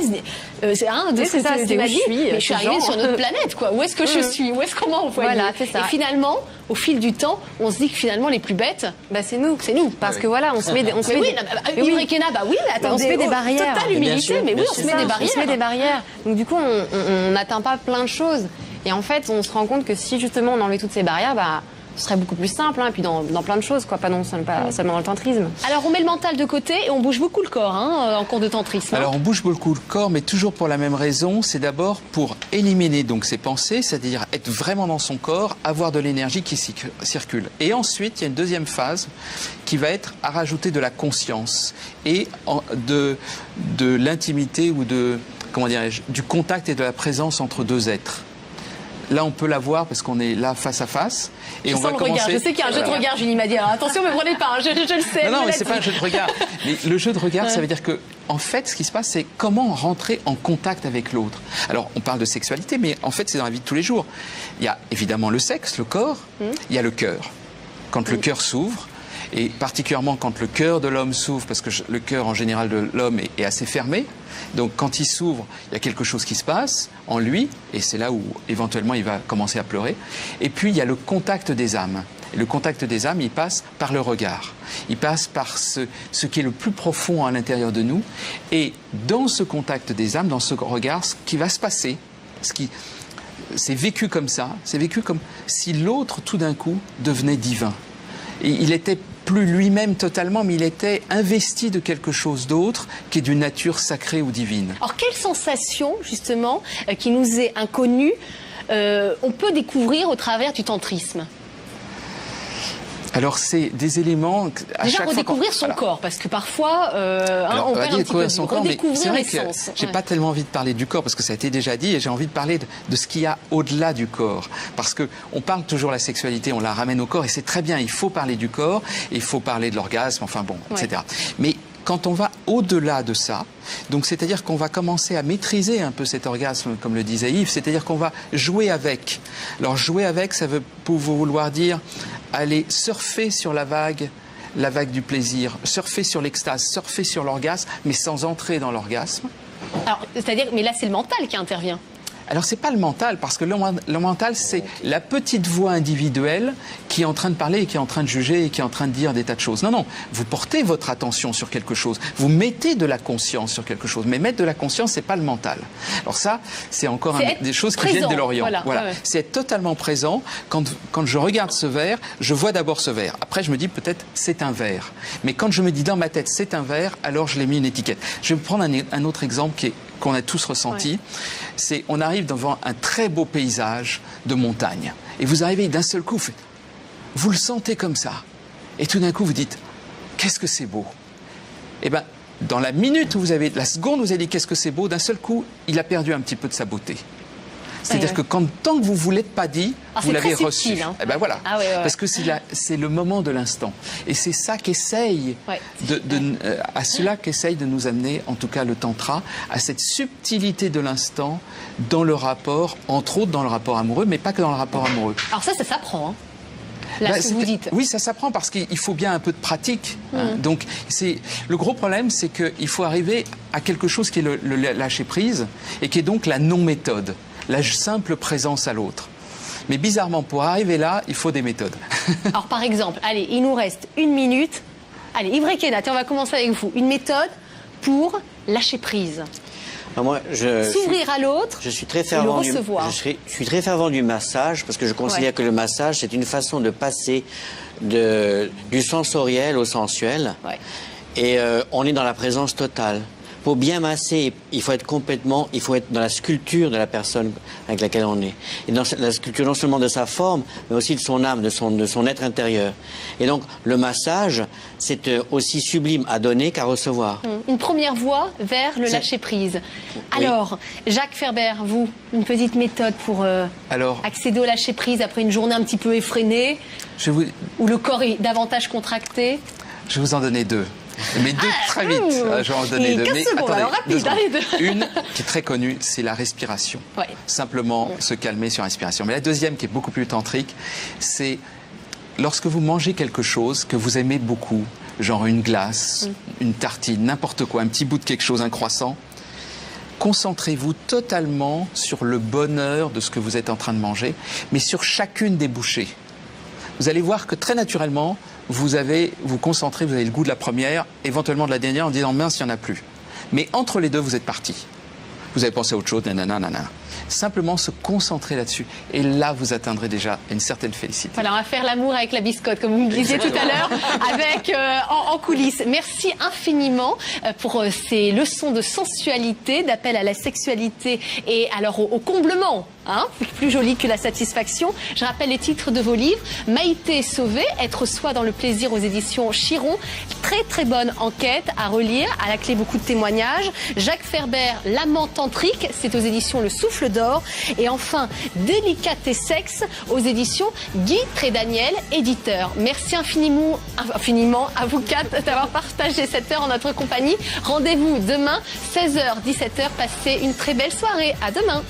c'est un de ce que tu m'as dit, mais je suis arrivée sur une autre planète, quoi. Où est-ce que je suis? Comment on voit? Voilà, c'est ça. Et finalement, au fil du temps, on se dit que finalement les plus bêtes, c'est nous, parce que voilà, on se met des barrières. Totale humilité, mais oui, on se met des barrières. On se met des barrières. Donc du coup, on n'atteint pas plein de choses. Et en fait, on se rend compte que si justement on enlevait toutes ces barrières, ce serait beaucoup plus simple, et puis dans plein de choses, quoi, pas seulement dans le tantrisme. Alors on met le mental de côté et on bouge beaucoup le corps en cours de tantrisme. Alors on bouge beaucoup le corps, mais toujours pour la même raison, c'est d'abord pour éliminer donc ses pensées, c'est-à-dire être vraiment dans son corps, avoir de l'énergie qui circule. Et ensuite, il y a une deuxième phase qui va être à rajouter de la conscience et de l'intimité ou du contact et de la présence entre deux êtres. Là, on peut la voir parce qu'on est là face à face. Et on va commencer. Regard. Je sais qu'il y a un jeu de regard, Julie m'a dit. Alors attention, ne me prenez pas, je le sais. Non, mais c'est pas un jeu de regard. Mais le jeu de regard, ça veut dire que, en fait, ce qui se passe, c'est comment rentrer en contact avec l'autre. Alors, on parle de sexualité, mais en fait, c'est dans la vie de tous les jours. Il y a évidemment le sexe, le corps, il y a le cœur. Quand le cœur s'ouvre, et particulièrement quand le cœur de l'homme s'ouvre, parce que le cœur en général de l'homme est assez fermé, donc quand il s'ouvre, il y a quelque chose qui se passe en lui, et c'est là où éventuellement il va commencer à pleurer. Et puis il y a le contact des âmes. Et le contact des âmes, il passe par le regard. Il passe par ce qui est le plus profond à l'intérieur de nous. Et dans ce contact des âmes, dans ce regard, ce qui va se passer, c'est vécu comme ça, c'est vécu comme si l'autre tout d'un coup devenait divin. Et il était plus lui-même totalement, mais il était investi de quelque chose d'autre qui est d'une nature sacrée ou divine. Alors, quelle sensation, justement, qui nous est inconnue, on peut découvrir au travers du tantrisme? Alors, c'est des éléments... Déjà, redécouvrir son corps, parce que parfois, on perd un petit peu de redécouvrir l'essence. J'ai pas tellement envie de parler du corps, parce que ça a été déjà dit, et j'ai envie de parler de ce qu'il y a au-delà du corps. Parce qu'on parle toujours de la sexualité, on la ramène au corps, et c'est très bien, il faut parler du corps, il faut parler de l'orgasme, enfin bon, etc. Mais quand on va au-delà de ça, donc c'est-à-dire qu'on va commencer à maîtriser un peu cet orgasme, comme le disait Yves, c'est-à-dire qu'on va jouer avec. Alors jouer avec, ça veut vouloir dire aller surfer sur la vague du plaisir, surfer sur l'extase, surfer sur l'orgasme, mais sans entrer dans l'orgasme. Alors, c'est-à-dire, mais là c'est le mental qui intervient. Alors, c'est pas le mental, parce que le mental, c'est la petite voix individuelle qui est en train de parler et qui est en train de juger et qui est en train de dire des tas de choses. Non, non, vous portez votre attention sur quelque chose, vous mettez de la conscience sur quelque chose, mais mettre de la conscience, c'est pas le mental. Alors ça, c'est encore des choses qui viennent de l'Orient. Voilà. Ouais. C'est être totalement présent. Quand je regarde ce verre, je vois d'abord ce verre. Après, je me dis peut-être c'est un verre. Mais quand je me dis dans ma tête c'est un verre, alors je l'ai mis une étiquette. Je vais prendre un autre exemple qu'on a tous ressenti, c'est on arrive devant un très beau paysage de montagne. Et vous arrivez d'un seul coup, vous le sentez comme ça. Et tout d'un coup, vous dites, qu'est-ce que c'est beau? Eh bien, dans la minute où la seconde où vous avez dit qu'est-ce que c'est beau, d'un seul coup, il a perdu un petit peu de sa beauté. C'est-à-dire que tant que vous ne vous l'êtes pas dit, vous l'avez reçu. Subtil, hein. Eh ben voilà. Parce que c'est le moment de l'instant. Et c'est ça qu'essaye à cela qu'essaye de nous amener, en tout cas le tantra, à cette subtilité de l'instant dans le rapport, entre autres dans le rapport amoureux, mais pas que dans le rapport amoureux. Alors ça s'apprend, hein. Là, ce que vous dites. Oui, ça s'apprend parce qu'il faut bien un peu de pratique. Hein. Donc, le gros problème, c'est qu'il faut arriver à quelque chose qui est le lâcher-prise et qui est donc la non-méthode, la simple présence à l'autre. Mais bizarrement, pour arriver là, il faut des méthodes. Alors, par exemple, allez, il nous reste 1 minute. Allez, Yves Requena, on va commencer avec vous. Une méthode pour lâcher prise. Moi, s'ouvrir à l'autre, je suis très fervent le recevoir. Je suis très fervent du massage parce que je considère que le massage, c'est une façon de passer du sensoriel au sensuel. Et on est dans la présence totale. Pour bien masser, il faut être dans la sculpture de la personne avec laquelle on est. Et dans la sculpture non seulement de sa forme, mais aussi de son âme, de son être intérieur. Et donc, le massage, c'est aussi sublime à donner qu'à recevoir. Une première voie vers le lâcher-prise. Alors, Jacques Ferber, vous, une petite méthode pour accéder au lâcher-prise après une journée un petit peu effrénée, où le corps est davantage contracté? Je vais vous en donner 2. Mais deux très vite. Je vais en donner deux. 15 Mais secondes, attendez, alors rapide, allez, deux. Une qui est très connue, c'est la respiration. Ouais. Simplement se calmer sur la respiration. Mais la deuxième, qui est beaucoup plus tantrique, c'est lorsque vous mangez quelque chose que vous aimez beaucoup, genre une glace, une tartine, n'importe quoi, un petit bout de quelque chose, un croissant, concentrez-vous totalement sur le bonheur de ce que vous êtes en train de manger, mais sur chacune des bouchées. Vous allez voir que très naturellement, vous concentrez, vous avez le goût de la première, éventuellement de la dernière, en disant mince, il n'y en a plus. Mais entre les deux, vous êtes parti. Vous avez pensé à autre chose, nanana, nanana. Simplement se concentrer là-dessus. Et là, vous atteindrez déjà une certaine félicité. Voilà, on va faire l'amour avec la biscotte, comme vous me disiez tout à l'heure, avec en coulisses. Merci infiniment pour ces leçons de sensualité, d'appel à la sexualité et alors au comblement. Hein, plus joli que la satisfaction. Je rappelle les titres de vos livres. Maïté Sauvé, Être soi dans le plaisir aux éditions Chiron. Très très bonne enquête à relire. À la clé, beaucoup de témoignages. Jacques Ferber, L'amant tantrique, c'est aux éditions Le Souffle d'Or. Et enfin, Délicate et sexe aux éditions Guy Trédaniel, éditeur. Merci infiniment à vous quatre d'avoir partagé cette heure en notre compagnie. Rendez-vous demain, 16h, 17h. Passez une très belle soirée. À demain.